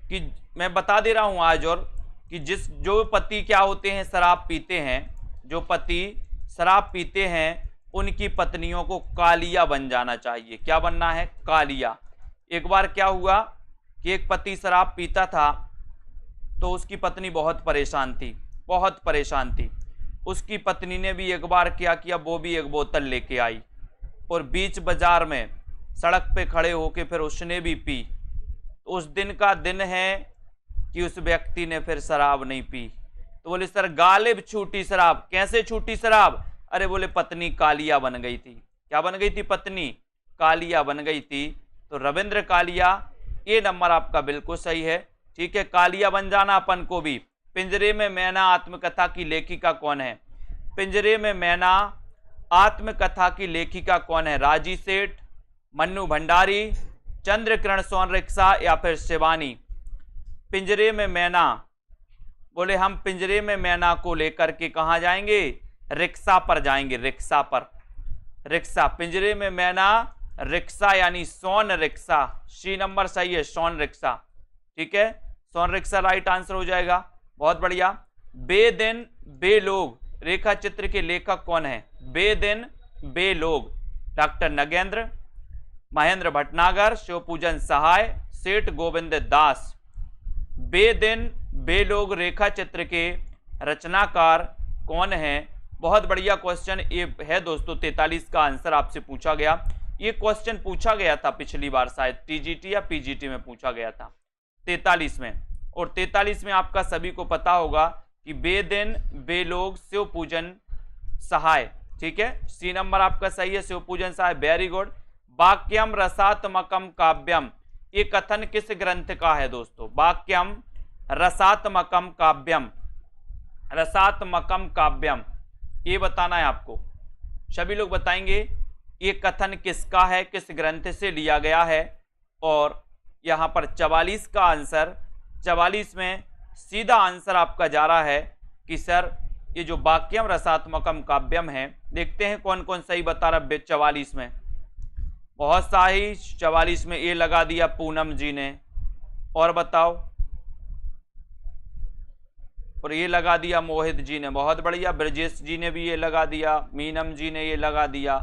कि मैं बता दे रहा हूं आज और कि जो पति क्या होते हैं, शराब पीते हैं, जो पति शराब पीते हैं उनकी पत्नियों को कालिया बन जाना चाहिए। क्या बनना है? कालिया। एक बार क्या हुआ कि एक पति शराब पीता था तो उसकी पत्नी बहुत परेशान थी, बहुत परेशान थी। उसकी पत्नी ने भी एक बार क्या किया, वो भी एक बोतल लेके आई और बीच बाजार में सड़क पे खड़े होके फिर उसने भी पी। तो उस दिन का दिन है कि उस व्यक्ति ने फिर शराब नहीं पी। तो बोले सर गालिब छूटी शराब, कैसे छूटी शराब? अरे बोले पत्नी कालिया बन गई थी। क्या बन गई थी? पत्नी कालिया बन गई थी। तो रविंद्र कालिया, ये नंबर आपका बिल्कुल सही है। ठीक है, कालिया बन जाना अपन को भी। पिंजरे में मैना आत्मकथा की लेखिका कौन है? पिंजरे में मैना आत्मकथा की लेखिका कौन है? राजी सेठ, मन्नू भंडारी, चंद्रकिरण सोनरिक्शा या फिर शिवानी? पिंजरे में मैना, बोले हम पिंजरे में मैना को लेकर के कहां जाएंगे? रिक्शा पर जाएंगे, रिक्शा पर। रिक्शा, पिंजरे में मैना रिक्शा यानी सोन रिक्शा। सी नंबर सही है, सोन रिक्शा। ठीक है, सोन रिक्शा राइट आंसर हो जाएगा। बहुत बढ़िया। बेदिन बेलोग रेखा चित्र के लेखक कौन है? बेदिन बेलोग, डॉक्टर नगेंद्र, महेंद्र भटनागर, शिवपूजन सहाय, सेठ गोविंद दास। बेदिन बेलोग रेखा चित्र के रचनाकार कौन है? बहुत बढ़िया क्वेश्चन ये है दोस्तों। 43 का आंसर आपसे पूछा गया। ये क्वेश्चन पूछा गया था पिछली बार, शायद टीजीटी या पीजीटी में पूछा गया था 43 में। और 43 में आपका सभी को पता होगा कि बेदिन बेलोग शिवपूजन सहाय। ठीक है, सी नंबर आपका सही है, शिवपूजन सहाय। Very good. वाक्यम रसात्मकम काव्यम, ये कथन किस ग्रंथ का है दोस्तों? वाक्यम रसात्मकम काव्यम, रसात्मकम काव्यम, ये बताना है आपको। सभी लोग बताएंगे ये कथन किसका है, किस ग्रंथ से लिया गया है। और यहां पर 44 का आंसर, 44 में सीधा आंसर आपका जा रहा है कि सर ये जो वाक्यम रसात्मकम काव्यम है, देखते हैं कौन कौन सही बता रहा है 44 में। बहुत सही, 44 में ये लगा दिया पूनम जी ने। और बताओ, और ये लगा दिया मोहित जी ने। बहुत बढ़िया। ब्रजेश जी ने भी ये लगा दिया, मीनम जी ने ये लगा दिया,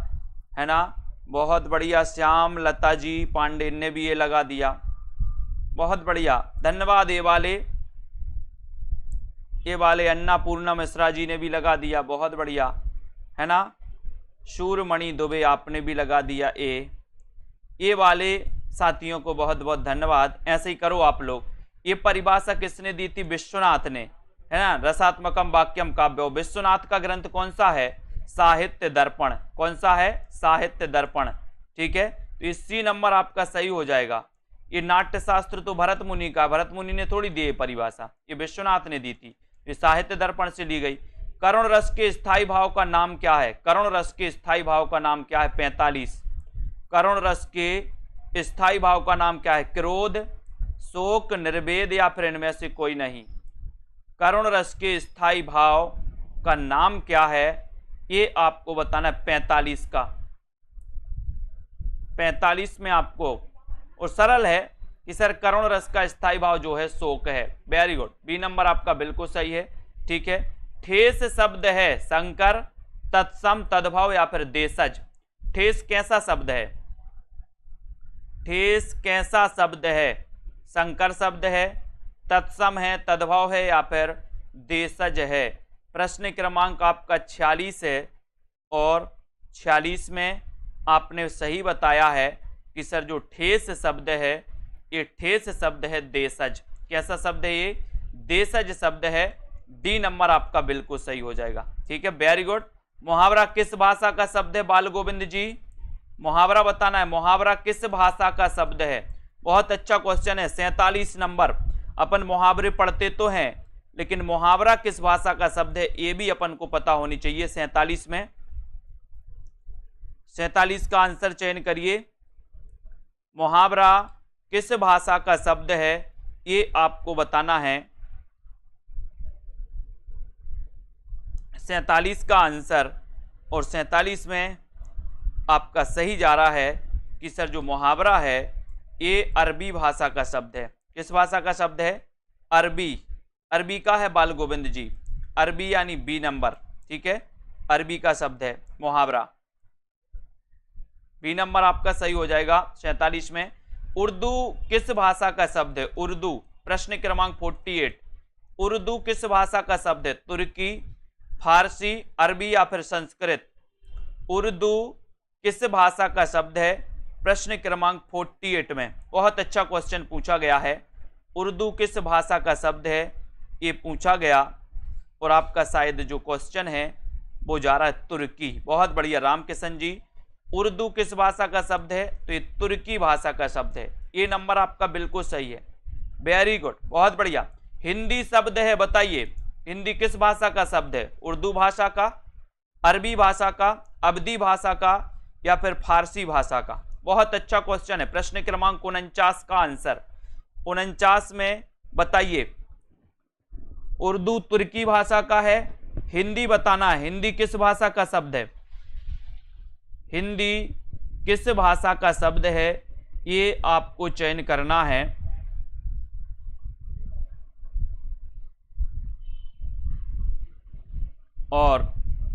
है ना। बहुत बढ़िया। श्याम लता जी पांडे ने भी ये लगा दिया। बहुत बढ़िया, धन्यवाद। ये वाले अन्नापूर्णा मिश्रा जी ने भी लगा दिया। बहुत बढ़िया, है ना। शूरमणि दुबे आपने भी लगा दिया। ये वाले साथियों को बहुत बहुत धन्यवाद। ऐसे ही करो आप लोग। ये परिभाषा किसने दी थी? विश्वनाथ ने, है ना। रसात्मकम वाक्यम काव्यो, विश्वनाथ का ग्रंथ कौन सा है? साहित्य दर्पण। कौन सा है? साहित्य दर्पण। ठीक है, तो इसी नंबर आपका सही हो जाएगा। ये नाट्यशास्त्र तो भरत मुनि का, भरत मुनि ने थोड़ी दी है परिभाषा, ये विश्वनाथ ने दी थी। ये साहित्य दर्पण से ली गई। करुण रस के स्थायी भाव का नाम क्या है? करुण रस के स्थायी भाव का नाम क्या है? 45। करुण रस के स्थायी भाव का नाम क्या है? क्रोध, शोक, निर्वेद या फिर इनमें से कोई नहीं। करुण रस के स्थायी भाव का नाम क्या है, ये आपको बताना है 45 का। 45 में आपको, और सरल है कि सर करुण रस का स्थायी भाव जो है शोक है। वेरी गुड, बी नंबर आपका बिल्कुल सही है। ठीक है, ठेस शब्द है संकर, तत्सम, तद्भव या फिर देशज। ठेस कैसा शब्द है? ठेस कैसा शब्द है? संकर शब्द है, तत्सम है, तद्भव है या फिर देशज है? प्रश्न क्रमांक आपका 46 है और 46 में आपने सही बताया है कि सर जो ठेस शब्द है ये ठेस शब्द है देशज। कैसा शब्द है ये? देशज शब्द है। डी नंबर आपका बिल्कुल सही हो जाएगा। ठीक है, वेरी गुड। मुहावरा किस भाषा का शब्द है बाल गोविंद जी? मुहावरा बताना है, मुहावरा किस भाषा का शब्द है? बहुत अच्छा क्वेश्चन है। 47 नंबर। अपन मुहावरे पढ़ते तो हैं लेकिन मुहावरा किस भाषा का शब्द है ये भी अपन को पता होनी चाहिए। 47 में 47 का आंसर चयन करिए। मुहावरा किस भाषा का शब्द है ये आपको बताना है। 47 का आंसर, और 47 में आपका सही जा रहा है कि सर जो मुहावरा है ये अरबी भाषा का शब्द है। किस भाषा का शब्द है? अरबी। अरबी का है बाल गोविंद जी, अरबी यानी बी नंबर। ठीक है, अरबी का शब्द है मुहावरा, बी नंबर आपका सही हो जाएगा। 47 में उर्दू किस भाषा का शब्द है? उर्दू, प्रश्न क्रमांक 48। उर्दू किस भाषा का शब्द है? तुर्की, फारसी, अरबी या फिर संस्कृत? उर्दू किस भाषा का शब्द है? प्रश्न क्रमांक 48 में बहुत अच्छा क्वेश्चन पूछा गया है। उर्दू किस भाषा का शब्द है ये पूछा गया, और आपका शायद जो क्वेश्चन है वो जा रहा है तुर्की। बहुत बढ़िया रामकिशन जी। उर्दू किस भाषा का शब्द है? तो ये तुर्की भाषा का शब्द है। ये नंबर आपका बिल्कुल सही है, वेरी गुड, बहुत बढ़िया। हिंदी शब्द है, बताइए हिंदी किस भाषा का शब्द है? उर्दू भाषा का, अरबी भाषा का, अवधी भाषा का या फिर फारसी भाषा का? बहुत अच्छा क्वेश्चन है। प्रश्न क्रमांक 49 का आंसर 49 में बताइए। उर्दू तुर्की भाषा का है, हिंदी बताना है। हिंदी किस भाषा का शब्द है? हिंदी किस भाषा का शब्द है ये आपको चयन करना है। और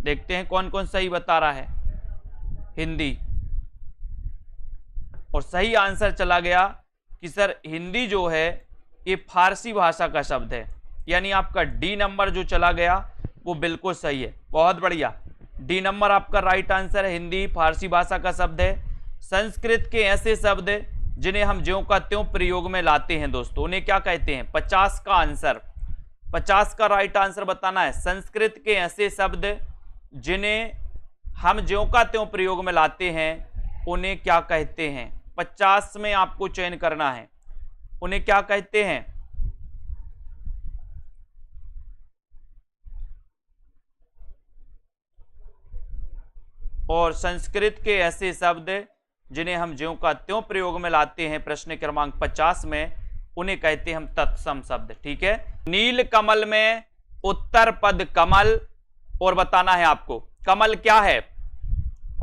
देखते हैं कौन कौन सही बता रहा है। हिंदी, और सही आंसर चला गया कि सर हिंदी जो है ये फारसी भाषा का शब्द है, यानी आपका डी नंबर जो चला गया वो बिल्कुल सही है। बहुत बढ़िया, डी नंबर आपका राइट आंसर है। हिंदी फारसी भाषा का शब्द है। संस्कृत के ऐसे शब्द जिन्हें हम ज्यों का त्यों प्रयोग में लाते हैं दोस्तों, उन्हें क्या कहते हैं? 50 का आंसर, 50 का राइट आंसर बताना है। संस्कृत के ऐसे शब्द जिन्हें हम ज्यों का त्यों प्रयोग में लाते हैं उन्हें क्या कहते हैं? 50 में आपको चयन करना है, उन्हें क्या कहते हैं? और संस्कृत के ऐसे शब्द जिन्हें हम ज्यों का त्यों प्रयोग में लाते हैं प्रश्न क्रमांक 50 में, उन्हें कहते हैं हम तत्सम शब्द। ठीक है, नील कमल में उत्तर पद कमल, और बताना है आपको कमल क्या है?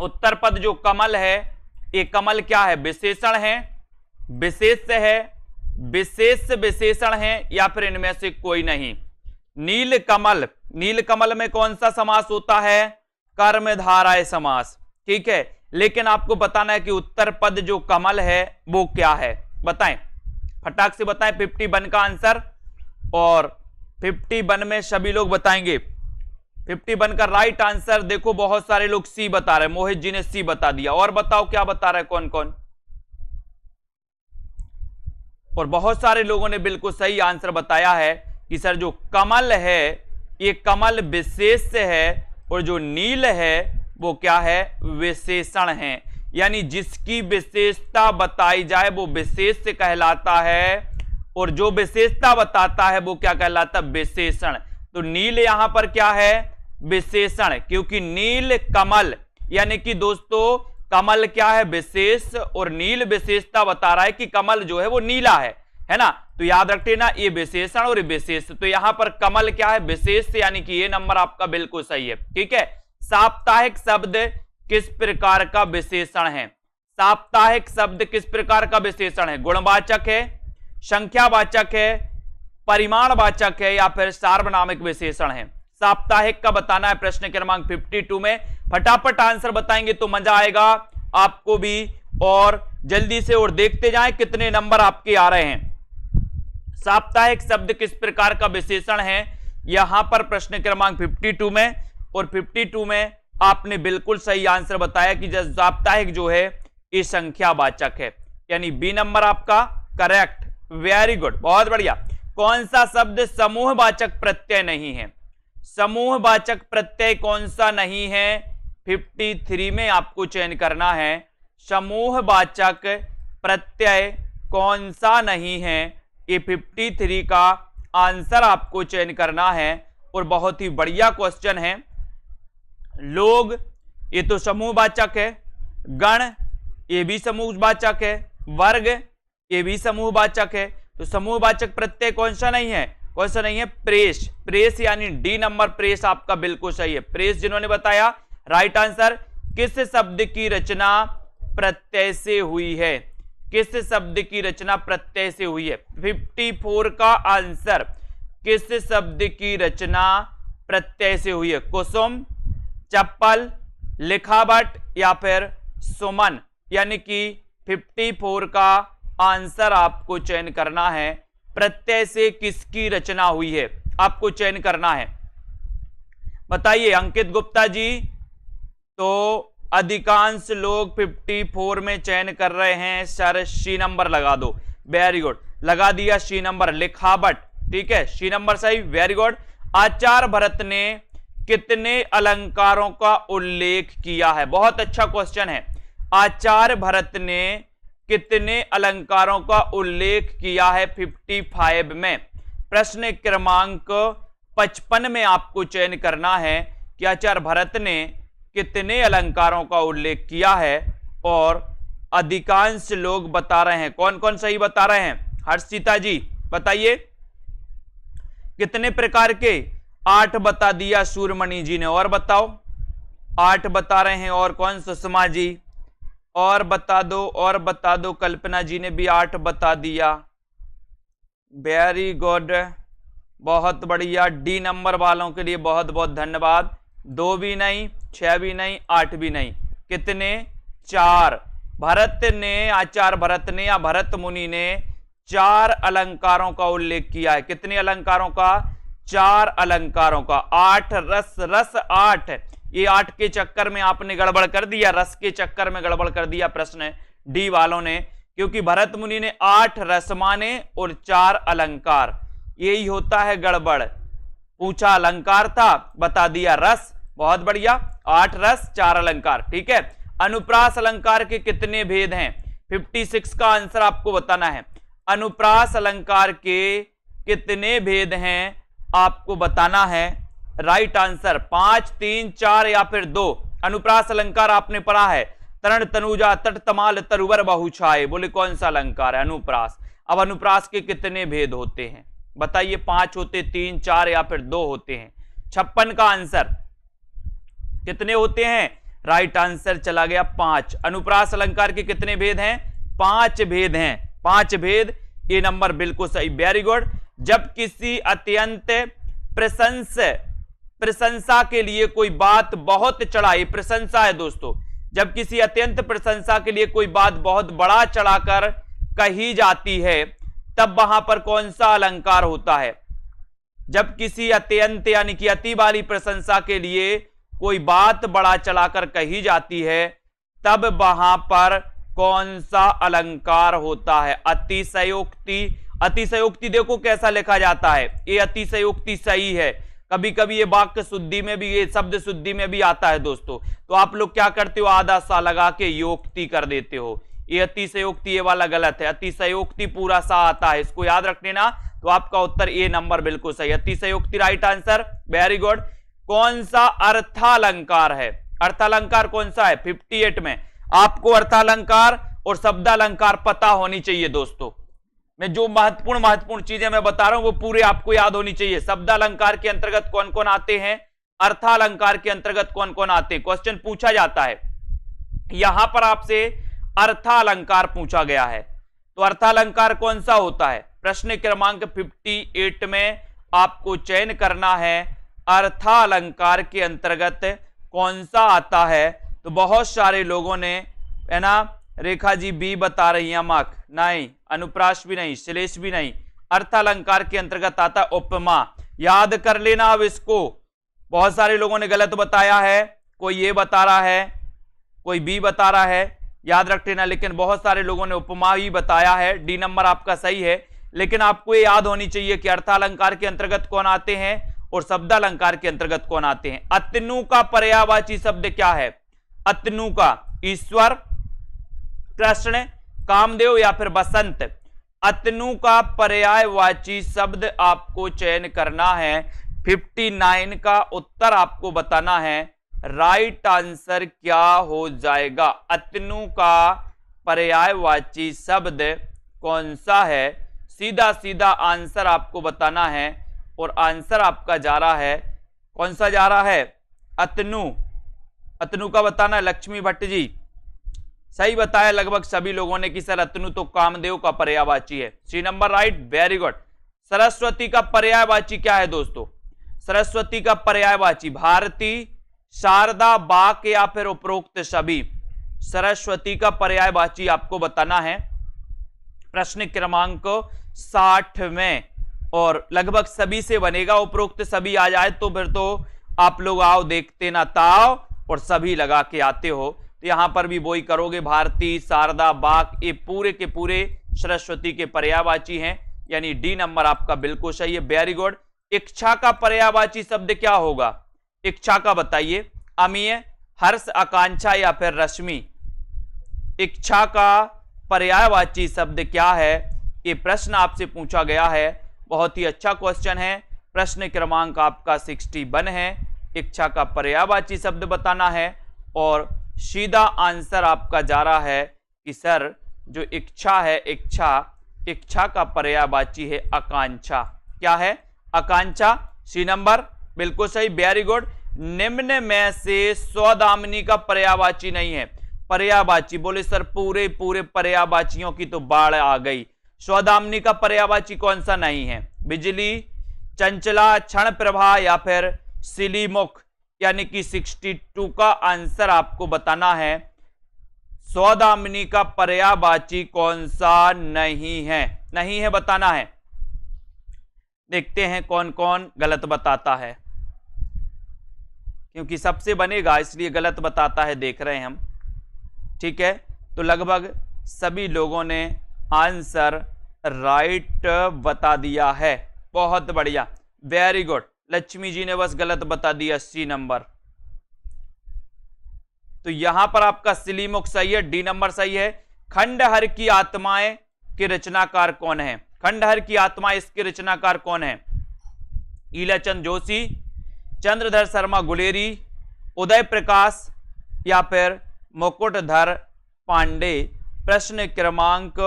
उत्तर पद जो कमल है ये कमल क्या है? विशेषण है, विशेष है, विशेष विशेषण है या फिर इनमें से कोई नहीं? नील कमल, नील कमल में कौन सा समास होता है? कर्मधारय समास। ठीक है, लेकिन आपको बताना है कि उत्तर पद जो कमल है वो क्या है, बताएं, फटाक से बताएं। 51 का आंसर, और 51 में सभी लोग बताएंगे। 51 का राइट आंसर देखो बहुत सारे लोग सी बता रहे हैं। मोहित जी ने सी बता दिया, और बताओ क्या बता रहे हैं कौन कौन? और बहुत सारे लोगों ने बिल्कुल सही आंसर बताया है कि सर जो कमल है ये कमल विशेष है, और जो नील है वो क्या है? विशेषण है, यानी जिसकी विशेषता बताई जाए वो विशेष कहलाता है, और जो विशेषता बताता है वो क्या कहलाता है? विशेषण। तो नील यहां पर क्या है? विशेषण, क्योंकि नील कमल, यानी कि दोस्तों कमल क्या है? विशेष, और नील विशेषता बता रहा है कि कमल जो है वो नीला है ना? तो याद रखते ना, ये विशेषण और विशेष, तो यहां पर कमल क्या है? विशेष, यानी कि ये नंबर आपका बिल्कुल सही है। ठीक है, साप्ताहिक शब्द किस प्रकार का विशेषण है? साप्ताहिक शब्द किस प्रकार का विशेषण है? गुणवाचक है, संख्यावाचक है, परिमाणवाचक है या फिर सार्वनामिक विशेषण है? साप्ताहिक का बताना है प्रश्न क्रमांक 52 में। फटाफट आंसर बताएंगे तो मजा आएगा आपको भी, और जल्दी से और देखते जाएं कितने नंबर आपके आ रहे हैं। साप्ताहिक शब्द किस प्रकार का विशेषण है? यहां पर प्रश्न क्रमांक 52 में, और 52 में आपने बिल्कुल सही आंसर बताया कि साप्ताहिक जो है ये संख्यावाचक है, यानी बी नंबर आपका करेक्ट। वेरी गुड, बहुत बढ़िया। कौन सा शब्द समूहवाचक प्रत्यय नहीं है? समूहवाचक प्रत्यय कौन सा नहीं है? 53 में आपको चयन करना है। समूहवाचक प्रत्यय कौन सा नहीं है, ये 53 का आंसर आपको चयन करना है। और बहुत ही बढ़िया क्वेश्चन है। लोग, ये तो समूहवाचक है। गण, ये भी समूहवाचक है। वर्ग, ये भी समूहवाचक है। तो समूहवाचक प्रत्यय कौन सा नहीं है? कौन सा नहीं है? प्रेस। प्रेस यानी डी नंबर, प्रेस आपका बिल्कुल सही है। प्रेस जिन्होंने बताया, राइट आंसर। किस शब्द की रचना प्रत्यय से हुई है? किस शब्द की रचना प्रत्यय से हुई है? 54 का आंसर किस शब्द की रचना प्रत्यय से हुई है? कुसुम, चप्पल, लिखावट या फिर सुमन, यानी कि 54 का आंसर आपको चयन करना है। प्रत्यय से किसकी रचना हुई है आपको चयन करना है। बताइए अंकित गुप्ता जी। तो अधिकांश लोग 54 में चयन कर रहे हैं। सर सी नंबर लगा दो। वेरी गुड, लगा दिया सी नंबर, लिखावट। ठीक है, सी नंबर सही, वेरी गुड। आचार्य भरत ने कितने अलंकारों का उल्लेख किया है? बहुत अच्छा क्वेश्चन है। आचार्य भरत ने कितने अलंकारों का उल्लेख किया है 55 में? प्रश्न क्रमांक 55 में आपको चयन करना है कि आचार्य भरत ने कितने अलंकारों का उल्लेख किया है। और अधिकांश लोग बता रहे हैं, कौन कौन सही बता रहे हैं? हर्षिता जी बताइए कितने प्रकार के? 8 बता दिया सूरमणि जी ने। और बताओ, 8 बता रहे हैं। और कौन? सुषमा जी। और बता दो, और बता दो। कल्पना जी ने भी 8 बता दिया। वेरी गुड, बहुत बढ़िया। डी नंबर वालों के लिए बहुत बहुत धन्यवाद। 2 भी नहीं, 6 भी नहीं, 8 भी नहीं। कितने? 4। भरत ने, आचार्य भरत ने या भरत मुनि ने 4 अलंकारों का उल्लेख किया है। कितने अलंकारों का? 4 अलंकारों का। 8 रस, रस 8। ये 8 के चक्कर में आपने गड़बड़ कर दिया, रस के चक्कर में गड़बड़ कर दिया प्रश्न डी वालों ने, क्योंकि भरत मुनि ने 8 रस माने और 4 अलंकार। यही होता है गड़बड़। पूछा अलंकार था, बता दिया रस। बहुत बढ़िया, 8 रस 4 अलंकार। ठीक है। अनुप्रास अलंकार के कितने भेद हैं? 56 का आंसर आपको बताना है। अनुप्रास अलंकार के कितने भेद हैं आपको बताना है। राइट आंसर 5, 3, 4 या फिर 2। अनुप्रास अलंकार आपने पढ़ा है, तरण, तनुजा, तट, तमाल, तरुवर, बहुछाए। बोले कौन सा अलंकार है? अनुप्रास। अब अनुप्रास के कितने भेद होते हैं बताइए? 5 होते, 3, 4 या फिर 2 होते हैं। 56 का आंसर कितने होते हैं? राइट आंसर चला गया 5। अनुप्रास अलंकार के कितने भेद हैं? 5 भेद हैं। 5 भेद, ये नंबर बिल्कुल सही, वेरी गुड। जब किसी अत्यंत प्रशंसा के लिए कोई बात बहुत चढ़ाई, प्रशंसा है दोस्तों, जब किसी अत्यंत प्रशंसा के लिए कोई बात बहुत बड़ा चढ़ाकर कही जाती है, तब वहां पर कौन सा अलंकार होता है? जब किसी अत्यंत यानी कि अति वाली प्रशंसा के लिए कोई बात बड़ा चढ़ाकर कही जाती है, तब वहां पर कौन सा अलंकार होता है? अतिशयोक्ति। अतिशयोक्ति देखो कैसा लिखा जाता है, ये अतिशयोक्ति सही है। कभी कभी ये वाक्य शुद्धि में भी, ये शब्द शुद्धि में भी आता है दोस्तों। तो आप लोग क्या करते हो? आधा सा लगा के योक्ति कर देते हो। ये अतिशयोक्ति, ये वाला गलत है। अतिशयोक्ति पूरा सा आता है, इसको याद रख लेना। तो आपका उत्तर ए नंबर बिल्कुल सही, अतिशयोक्ति राइट आंसर, वेरी गुड। कौन सा अर्थालंकार है? अर्थालंकार कौन सा है? 58 में आपको अर्थालंकार और शब्दालंकार पता होनी चाहिए दोस्तों। मैं जो महत्वपूर्ण चीजें मैं बता रहा हूं वो पूरे आपको याद होनी चाहिए। शब्दालंकार के अंतर्गत कौन कौन आते हैं, अर्थालंकार के अंतर्गत कौन कौन आते हैं, क्वेश्चन पूछा जाता है। यहां पर आपसे अर्थालंकार पूछा गया है, तो अर्थालंकार कौन सा होता है? प्रश्न क्रमांक 58 में आपको चयन करना है अर्थालंकार के अंतर्गत कौन सा आता है। तो बहुत सारे लोगों ने, है ना, रेखा जी बी बता रही है, मार्क नहीं, अनुप्रास भी नहीं, श्लेष भी नहीं। अर्थालंकार के अंतर्गत आता उपमा, याद कर लेना अब इसको। बहुत सारे लोगों ने गलत बताया है, कोई ये बता रहा है, कोई बी बता रहा है, याद रख लेना। लेकिन बहुत सारे लोगों ने उपमा ही बताया है। डी नंबर आपका सही है। लेकिन आपको ये याद होनी चाहिए कि अर्थालंकार के अंतर्गत कौन आते हैं और शब्दालंकार के अंतर्गत कौन आते हैं। अतनु का पर्यायवाची शब्द क्या है? अतनु का ईश्वर, कृष्ण, कामदेव या फिर बसंत। अतनु का पर्यायवाची शब्द आपको चयन करना है। 59 का उत्तर आपको बताना है। राइट आंसर क्या हो जाएगा? अतनु का पर्यायवाची शब्द कौन सा है? सीधा सीधा आंसर आपको बताना है और आंसर आपका जा रहा है, कौन सा जा रहा है? अतनु। अतनु का बताना है। लक्ष्मी भट्ट जी सही बताया लगभग सभी लोगों ने कि सर अतनु तो कामदेव का पर्यायवाची है। C number right, very good. Saraswati का पर्यायवाची क्या है दोस्तों? सरस्वती का पर्यायवाची भारती, शारदा, बाक या फिर उपरोक्त सभी। सरस्वती का पर्यायवाची आपको बताना है प्रश्न क्रमांक 60 में, और लगभग सभी से बनेगा। उपरोक्त सभी आ जाए तो फिर तो आप लोग आओ देखते ना ताओ और सभी लगा के आते हो। तो यहां पर भी वही करोगे। भारती, शारदा, बाक ये पूरे के पूरे सरस्वती के पर्यायवाची हैं, यानी डी नंबर आपका बिल्कुल सही है। Very good. इच्छा का पर्यायवाची शब्द क्या होगा? इच्छा का बताइए। अमीय, हर्ष, आकांक्षा या फिर रश्मि। इच्छा का पर्यायवाची शब्द क्या है? ये प्रश्न आपसे पूछा गया है। बहुत ही अच्छा क्वेश्चन है। प्रश्न क्रमांक आपका 61 है। इच्छा का पर्यायवाची शब्द बताना है और सीधा आंसर आपका जा रहा है कि सर जो इच्छा है, इच्छा का पर्यायवाची है आकांक्षा। क्या है? आकांक्षा। सी नंबर बिल्कुल सही, वेरी गुड। निम्न में से सौदामिनी का पर्यायवाची नहीं है। पर्यायवाची बोले सर पूरे पूरे पर्यायवाचियों की तो बाढ़ आ गई। सौदामिनी का पर्यायवाची कौन सा नहीं है? बिजली, चंचला, क्षण प्रभा या फिर सिलीमुख, यानी कि 62 का आंसर आपको बताना है। सौदामिनी का पर्यायवाची कौन सा नहीं है? नहीं है बताना है। देखते हैं कौन कौन गलत बताता है, क्योंकि सबसे बनेगा इसलिए गलत बताता है, देख रहे हैं हम। ठीक है, तो लगभग सभी लोगों ने आंसर राइट बता दिया है। बहुत बढ़िया, वेरी गुड। लक्ष्मी जी ने बस गलत बता दिया, सी नंबर। तो यहां पर आपका सिलीमुख सही है, डी नंबर सही है। खंडहर की आत्माएं के रचनाकार कौन है? खंडहर की आत्मा इसके रचनाकार कौन है? ईलाचंद जोशी, चंद्रधर शर्मा गुलेरी, उदय प्रकाश या फिर मुकुटधर पांडे। प्रश्न क्रमांक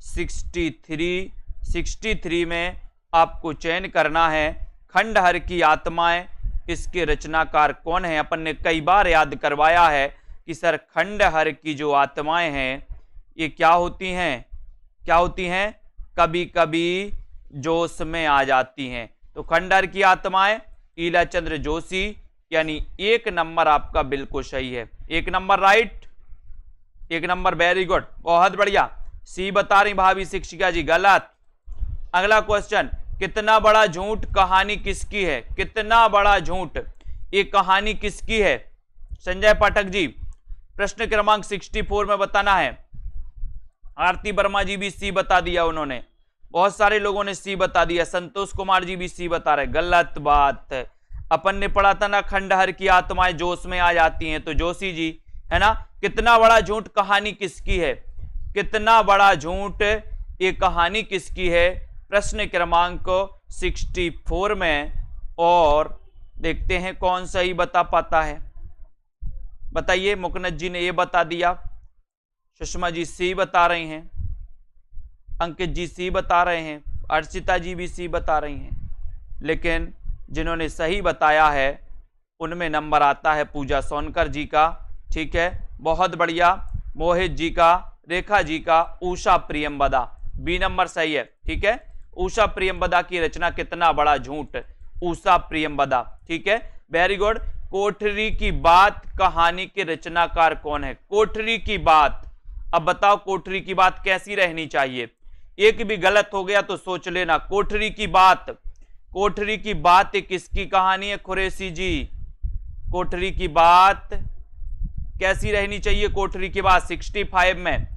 63 में आपको चयन करना है। खंडहर की आत्माएं इसके रचनाकार कौन है? अपन ने कई बार याद करवाया है कि सर खंडहर की जो आत्माएं हैं ये क्या होती हैं? क्या होती हैं? कभी कभी जोश में आ जाती हैं। तो खंडहर की आत्माएं ईलाचंद्र जोशी, यानी 1 नंबर आपका बिल्कुल सही है। 1 number right, 1 number very good, बहुत बढ़िया। सी बता रही भाभी शिक्षिका जी, गलत। अगला क्वेश्चन, कितना बड़ा झूठ कहानी किसकी है? कितना बड़ा झूठ ये कहानी किसकी है? संजय पाठक जी प्रश्न क्रमांक 64 में बताना है। आरती वर्मा जी भी सी बता दिया उन्होंने, बहुत सारे लोगों ने सी बता दिया। संतोष कुमार जी भी सी बता रहे, गलत बात। अपन ने पढ़ा था ना खंडहर की आत्माएं जोश में आ जाती हैं, तो जोशी जी है ना। कितना बड़ा झूठ कहानी किसकी है? कितना बड़ा झूठ ये कहानी किसकी है? प्रश्न क्रमांक 64 में, और देखते हैं कौन सही बता पाता है। बताइए, मुकनत जी ने ये बता दिया, सुषमा जी सी बता रही हैं, अंकित जी सी बता रहे हैं, अर्चिता जी भी सी बता रही हैं। लेकिन जिन्होंने सही बताया है उनमें नंबर आता है पूजा सोनकर जी का। ठीक है, बहुत बढ़िया। मोहित जी का, रेखा जी का, उषा प्रियंवदा, बी नंबर सही है। ठीक है, उषा प्रियंवदा की रचना कितना बड़ा झूठ, उषा प्रियंवदा। ठीक है, वेरी गुड। कोठरी की बात कहानी के रचनाकार कौन है? कोठरी की बात, अब बताओ कोठरी की बात कैसी रहनी चाहिए? एक भी गलत हो गया तो सोच लेना। कोठरी की बात, कोठरी की बात किसकी कहानी है कुरैशी जी? कोठरी की बात कैसी रहनी चाहिए? कोठरी की बात 65 में,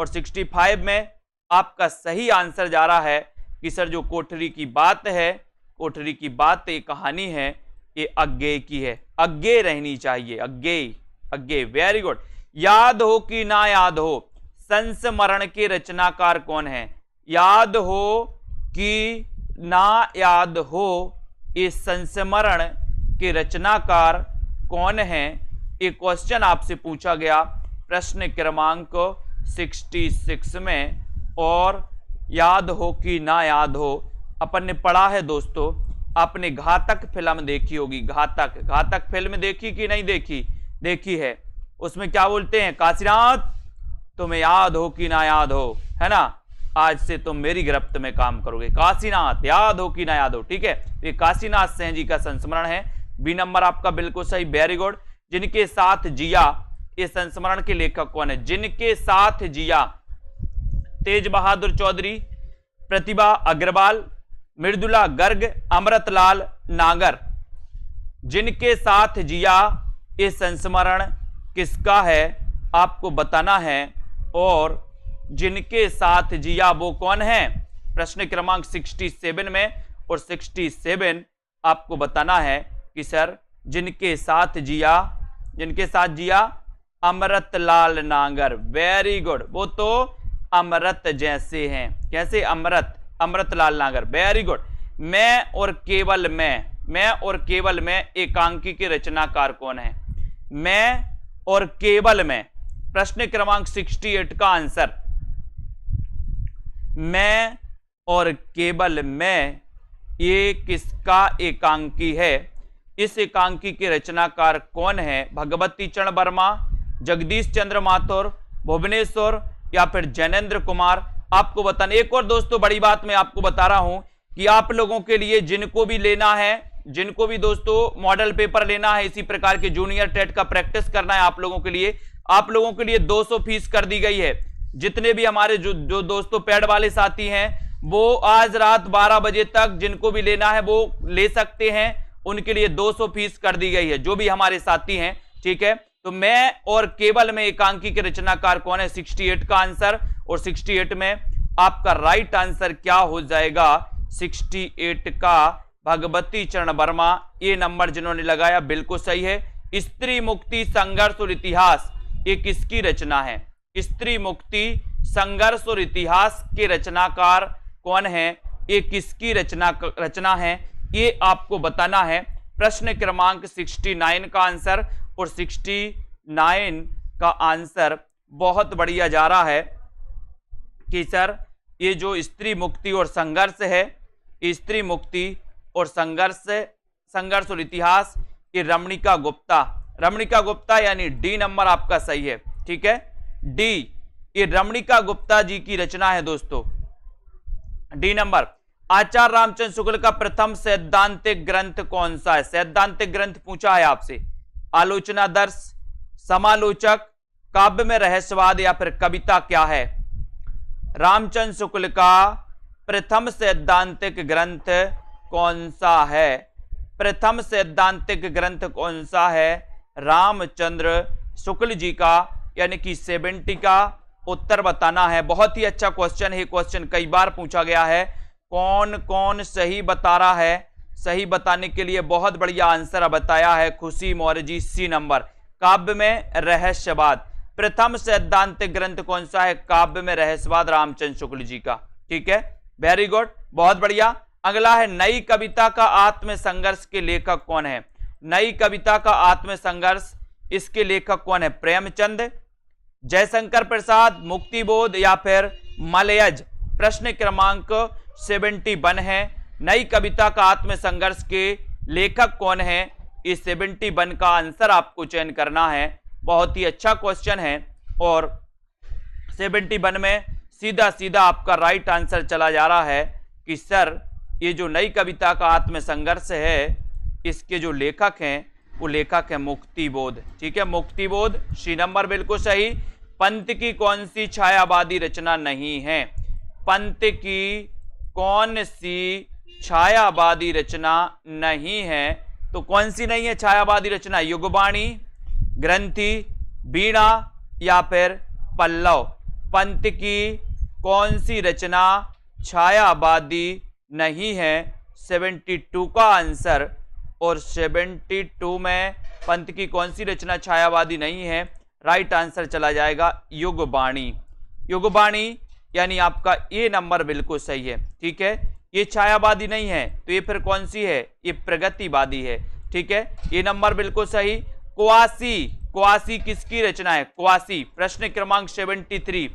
और 65 में आपका सही आंसर जा रहा है कि सर जो कोठरी की बात है, कोठरी की बात एक कहानी है, ये अज्ञेय की है, अज्ञेय रहनी चाहिए, अज्ञेय, अज्ञेय। Very good. याद हो कि ना याद हो, संस्मरण के रचनाकार कौन है? याद हो कि ना याद हो, ये संस्मरण के रचनाकार कौन है? एक क्वेश्चन आपसे पूछा गया प्रश्न क्रमांक 66 में। और याद हो कि ना याद हो, अपन ने पढ़ा है दोस्तों, आपने घातक फिल्म देखी होगी, घातक, घातक फिल्म देखी कि नहीं देखी? देखी है। उसमें क्या बोलते हैं? काशीनाथ तुम्हें याद हो कि ना याद हो, है ना, आज से तुम मेरी गिरफ्त में काम करोगे, काशीनाथ याद हो कि ना याद हो। ठीक है, ये काशीनाथ सिंह जी का संस्मरण है। बी नंबर आपका बिल्कुल सही, वेरी गुड। जिनके साथ जिया, ये संस्मरण के लेखक कौन है? जिनके साथ जिया, तेज बहादुर चौधरी, प्रतिभा अग्रवाल, मृदुला गर्ग, अमृतलाल नागर। जिनके साथ जिया, ये संस्मरण किसका है आपको बताना है। और जिनके साथ जिया वो कौन है? प्रश्न क्रमांक 67 में, और 67 आपको बताना है कि सर जिनके साथ जिया, जिनके साथ जिया, अमृतलाल नागर। वेरी गुड, वो तो अमृत जैसे हैं, कैसे? अमृत, अमृतलाल नागर, वेरी गुड। मैं और केवल मैं और केवल मैं एकांकी के रचनाकार कौन है? मैं और केवल मैं, प्रश्न क्रमांक 68 का आंसर, मैं और केवल मैं, ये किसका एकांकी है? इस एकांकी के रचनाकार कौन है? भगवती चरण वर्मा, जगदीश चंद्र माथुर, भुवनेश्वर, या फिर जैनेन्द्र कुमार? आपको बताना। एक और दोस्तों बड़ी बात मैं आपको बता रहा हूं कि आप लोगों के लिए जिनको भी लेना है, जिनको भी दोस्तों मॉडल पेपर लेना है, इसी प्रकार के जूनियर टेट का प्रैक्टिस करना है आप लोगों के लिए, आप लोगों के लिए 200 फीस कर दी गई है। जितने भी हमारे जो दोस्तों पैड वाले साथी हैं, वो आज रात 12 बजे तक जिनको भी लेना है वो ले सकते हैं, उनके लिए 200 फीस कर दी गई है, जो भी हमारे साथी हैं। ठीक है, तो मैं और केवल में एकांकी के रचनाकार कौन है? 68 का आंसर। और 68 में आपका राइट आंसर क्या हो जाएगा? 68 का भगवती चरण वर्मा। ये नंबर जिन्होंने लगाया बिल्कुल सही है। स्त्री मुक्ति संघर्ष और इतिहास, ये किसकी रचना है? स्त्री मुक्ति संघर्ष और इतिहास के रचनाकार कौन है? ये किसकी रचना है? ये आपको बताना है। प्रश्न क्रमांक 69 का आंसर, और 69 का आंसर बहुत बढ़िया जा रहा है कि सर ये जो स्त्री मुक्ति और संघर्ष है, स्त्री मुक्ति और संघर्ष और इतिहास, ये रमणिका गुप्ता, रमणिका गुप्ता यानी डी नंबर आपका सही है। ठीक है, डी, ये रमणिका गुप्ता जी की रचना है दोस्तों, डी नंबर। आचार्य रामचंद्र शुक्ल का प्रथम सैद्धांतिक ग्रंथ कौन सा है? सैद्धांतिक ग्रंथ पूछा है आपसे। आलोचनादर्श, समालोचक, काव्य में रहस्यवाद, या फिर कविता क्या है? रामचंद्र शुक्ल का प्रथम सैद्धांतिक ग्रंथ कौन सा है? प्रथम सैद्धांतिक ग्रंथ कौन सा है? रामचंद्र शुक्ल जी का, यानी कि 70 का उत्तर बताना है। बहुत ही अच्छा क्वेश्चन है, क्वेश्चन कई बार पूछा गया है। कौन कौन सही बता रहा है? सही बताने के लिए बहुत बढ़िया आंसर बताया है खुशी मौर्य जी, सी नंबर। काव्य में रहस्यवाद, प्रथम सैद्धांतिक ग्रंथ कौन सा है? काव्य में रहस्यवाद, रामचंद्र शुक्ल जी का। ठीक है, वेरी गुड, बहुत बढ़िया। अगला है नई कविता का आत्म संघर्ष के लेखक कौन है? नई कविता का आत्म संघर्ष, इसके लेखक कौन है? प्रेमचंद, जयशंकर प्रसाद, मुक्तिबोध, या फिर मलयज? प्रश्न क्रमांक 71 है। नई कविता का आत्म संघर्ष के लेखक कौन है? इस 71 का आंसर आपको चयन करना है। बहुत ही अच्छा क्वेश्चन है, और 71 में सीधा सीधा आपका राइट आंसर चला जा रहा है कि सर ये जो नई कविता का आत्म संघर्ष है, इसके जो लेखक हैं वो लेखक है मुक्तिबोध। ठीक है, मुक्तिबोध, सी नंबर बिल्कुल सही। पंत की कौन सी छायावादी रचना नहीं है? पंत की कौन सी छायावादी रचना नहीं है। तो कौन सी नहीं है छायावादी रचना? युगबाणी, ग्रंथि, वीणा या फिर पल्लव। पंत की कौन सी रचना छायावादी नहीं है? 72 का आंसर। और 72 में पंत की कौन सी रचना छायावादी नहीं है? राइट आंसर चला जाएगा युगबाणी। युगबाणी यानी आपका ये नंबर बिल्कुल सही है। ठीक है, ये छायावादी नहीं है तो ये फिर कौन सी है? ये प्रगतिवादी है। ठीक है, ये नंबर बिल्कुल सही। क्वासी, क्वासी किसकी रचना है? क्वासी, प्रश्न क्रमांक 73।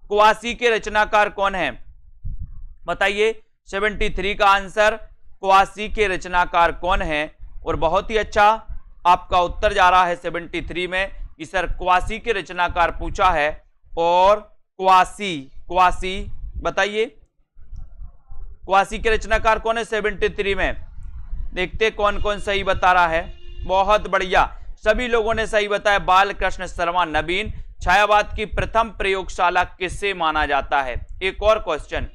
क्वासी के रचनाकार कौन है? बताइए। 73 का आंसर क्वासी के रचनाकार कौन है? और बहुत ही अच्छा आपका उत्तर जा रहा है 73 में कि सर क्वासी के रचनाकार पूछा है। और क्वासी, क्वासी बताइए क्वासी के रचनाकार कौन है 73 में? देखते कौन कौन सही बता रहा है। बहुत बढ़िया, सभी लोगों ने सही बताया। बालकृष्ण शर्मा नवीन। छायावाद की प्रथम प्रयोगशाला किससे माना जाता है? एक और क्वेश्चन,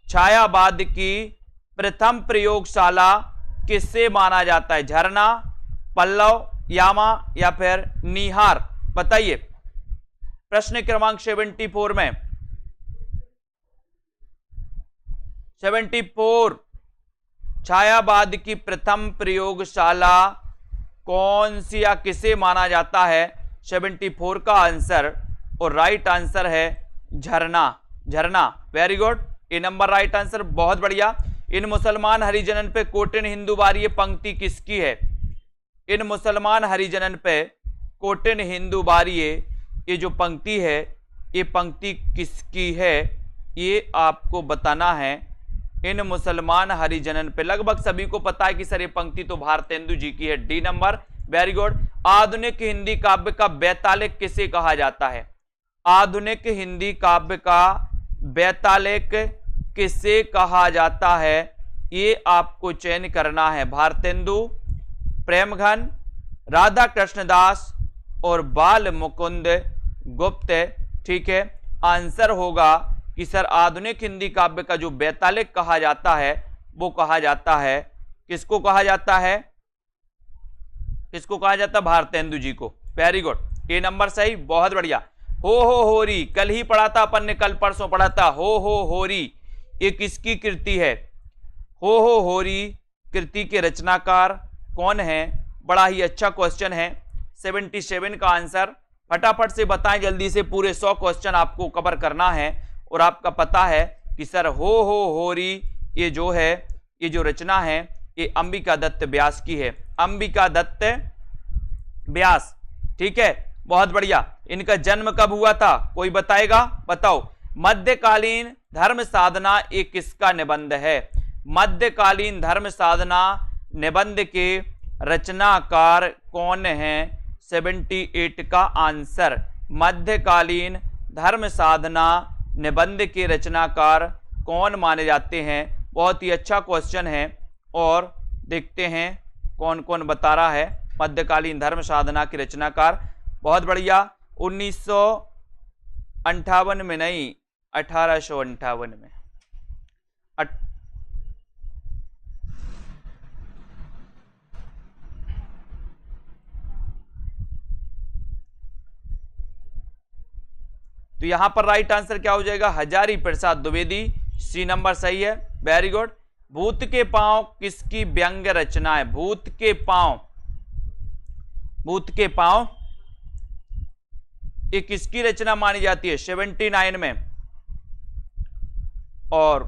छायावाद की प्रथम प्रयोगशाला किससे माना जाता है? झरना, पल्लव, यामा या फिर निहार? बताइए। प्रश्न क्रमांक 74 में 74 छायावाद की प्रथम प्रयोगशाला कौन सी या किसे माना जाता है? 74 का आंसर और राइट आंसर है झरना। झरना, वेरी गुड, ये नंबर राइट आंसर। बहुत बढ़िया। इन मुसलमान हरिजनन पे कोटिन हिंदू बारी, ये पंक्ति किसकी है? इन मुसलमान हरिजनन पे कोटिन हिंदू बारी, ये जो पंक्ति है ये पंक्ति किसकी है? ये आपको बताना है। इन मुसलमान हरिजनन पे लगभग सभी को पता है कि सर ये पंक्ति तो भारतेंदु जी की है। D number, very good. आधुनिक हिंदी काव्य का बेतालिक किसे कहा जाता है? आधुनिक हिंदी काव्य का बेतालिक किसे कहा जाता है? ये आपको चयन करना है। भारतेंदु, प्रेमघन, राधा कृष्णदास और बाल मुकुंद गुप्त। ठीक है, आंसर होगा कि सर आधुनिक हिंदी काव्य का जो बेतालिक कहा जाता है वो कहा जाता है, किसको कहा जाता है? किसको कहा जाता है? भारतेंदु जी को। वेरी गुड, ये नंबर सही। बहुत बढ़िया। हो होरी, कल ही पढ़ा था अपन ने, कल परसों पढ़ा था। हो होरी ये किसकी कृति है? हो होरी कृति के रचनाकार कौन है? बड़ा ही अच्छा क्वेश्चन है। 77 का आंसर फटाफट से बताएं जल्दी से। पूरे 100 क्वेश्चन आपको कवर करना है और आपका पता है कि सर हो होरी ये जो है, ये जो रचना है ये अंबिका दत्त व्यास की है। अंबिका दत्त व्यास। ठीक है, बहुत बढ़िया। इनका जन्म कब हुआ था? कोई बताएगा? बताओ। मध्यकालीन धर्म साधना एक किसका निबंध है? मध्यकालीन धर्म साधना निबंध के रचनाकार कौन है? 78 का आंसर। मध्यकालीन धर्म साधना निबंध के रचनाकार कौन माने जाते हैं? बहुत ही अच्छा क्वेश्चन है और देखते हैं कौन कौन बता रहा है मध्यकालीन धर्म साधना के रचनाकार। बहुत बढ़िया। 1958 में नहीं, 1858 में। तो यहां पर राइट आंसर क्या हो जाएगा? हजारी प्रसाद द्विवेदी। सी नंबर सही है, वेरी गुड। भूत के पांव किसकी व्यंग रचना है? भूत के पांव, भूत के पांव ये किसकी रचना मानी जाती है? 79 में। और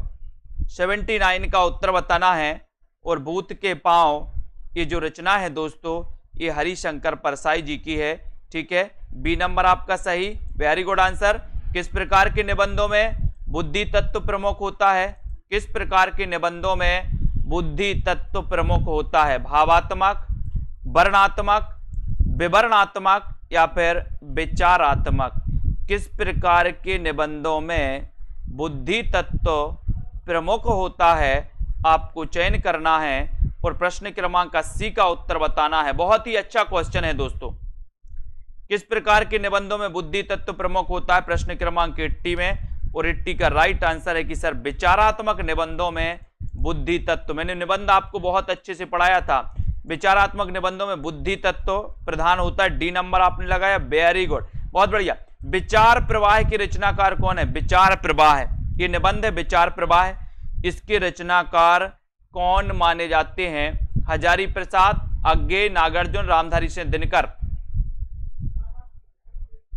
79 का उत्तर बताना है। और भूत के पांव ये जो रचना है दोस्तों ये हरिशंकर परसाई जी की है। ठीक है, बी नंबर आपका सही, वेरी गुड आंसर। किस प्रकार के निबंधों में बुद्धि तत्व प्रमुख होता है? किस प्रकार के निबंधों में बुद्धि तत्व प्रमुख होता है? भावात्मक, वर्णात्मक, विवरणात्मक या फिर विचारात्मक? किस प्रकार के निबंधों में बुद्धि तत्व प्रमुख होता है? आपको चयन करना है और प्रश्न क्रमांक 80 का उत्तर बताना है। बहुत ही अच्छा क्वेश्चन है दोस्तों। किस प्रकार के निबंधों में बुद्धि तत्व प्रमुख होता है? प्रश्न क्रमांक 80 में। और 80 का राइट आंसर है कि सर विचारात्मक निबंधों में बुद्धि तत्व। मैंने निबंध आपको बहुत अच्छे से पढ़ाया था, विचारात्मक निबंधों में बुद्धि तत्व प्रधान होता है। डी नंबर आपने लगाया, वेरी गुड, बहुत बढ़िया। विचार प्रवाह के रचनाकार कौन है? विचार प्रवाह, ये निबंध है विचार प्रवाह, इसके रचनाकार कौन माने जाते हैं? हजारी प्रसाद, अज्ञे, नागार्जुन, रामधारी सिंह दिनकर।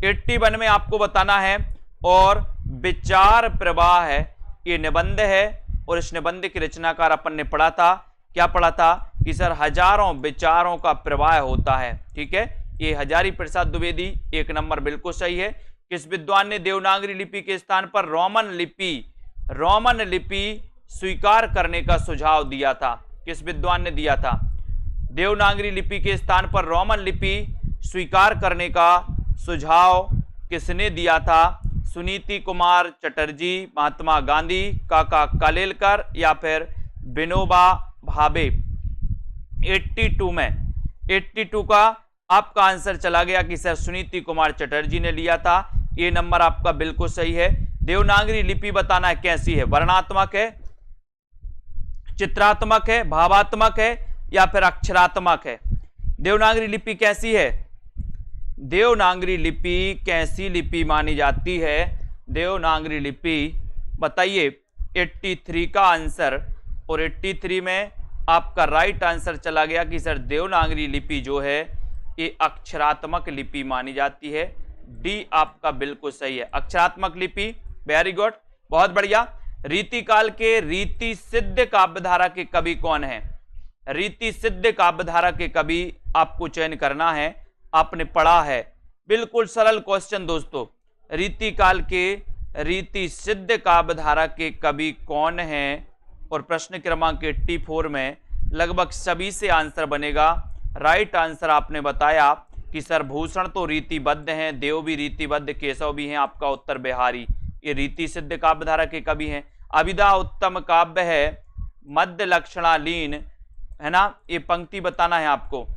81 में आपको बताना है। और विचार प्रवाह है, ये निबंध है और इस निबंध की रचनाकार अपन ने पढ़ा था, क्या पढ़ा था कि सर हजारों विचारों का प्रवाह होता है। ठीक है, ये हजारी प्रसाद द्विवेदी, 1 नंबर बिल्कुल सही है। किस विद्वान ने देवनागरी लिपि के स्थान पर रोमन लिपि स्वीकार करने का सुझाव दिया था? किस विद्वान ने दिया था? देवनागरी लिपि के स्थान पर रोमन लिपि स्वीकार करने का सुझाव किसने दिया था? सुनीति कुमार चटर्जी, महात्मा गांधी, काका कालेलकर या फिर विनोबा भावे? 82 का आपका आंसर चला गया कि सर सुनीति कुमार चटर्जी ने लिया था। ये नंबर आपका बिल्कुल सही है। देवनागरी लिपि बताना है कैसी है, वर्णात्मक है, चित्रात्मक है, भावात्मक है या फिर अक्षरात्मक है? देवनागरी लिपि कैसी है? देवनागरी लिपि कैसी लिपि मानी जाती है? देवनागरी लिपि बताइए। 83 का आंसर, और 83 में आपका राइट आंसर चला गया कि सर देवनागरी लिपि जो है ये अक्षरात्मक लिपि मानी जाती है। डी आपका बिल्कुल सही है, अक्षरात्मक लिपि, वेरी गुड, बहुत बढ़िया। रीतिकाल के रीति सिद्ध काव्यधारा के कवि कौन है? रीति सिद्ध काव्यधारा के कवि आपको चयन करना है, आपने पढ़ा है, बिल्कुल सरल क्वेश्चन दोस्तों। रीतिकाल के रीति सिद्ध काव्यधारा के कवि कौन हैं? और प्रश्न क्रमांक 84 में लगभग सभी से आंसर बनेगा। राइट आंसर आपने बताया कि सर भूषण तो रीतिबद्ध हैं, देव भी रीतिबद्ध, केशव भी हैं, आपका उत्तर बिहारी, ये रीति सिद्ध काव्यधारा के कवि हैं। अभिधा उत्तम काव्य है, मध्य लक्षणालीन, है ना, ये पंक्ति बताना है आपको,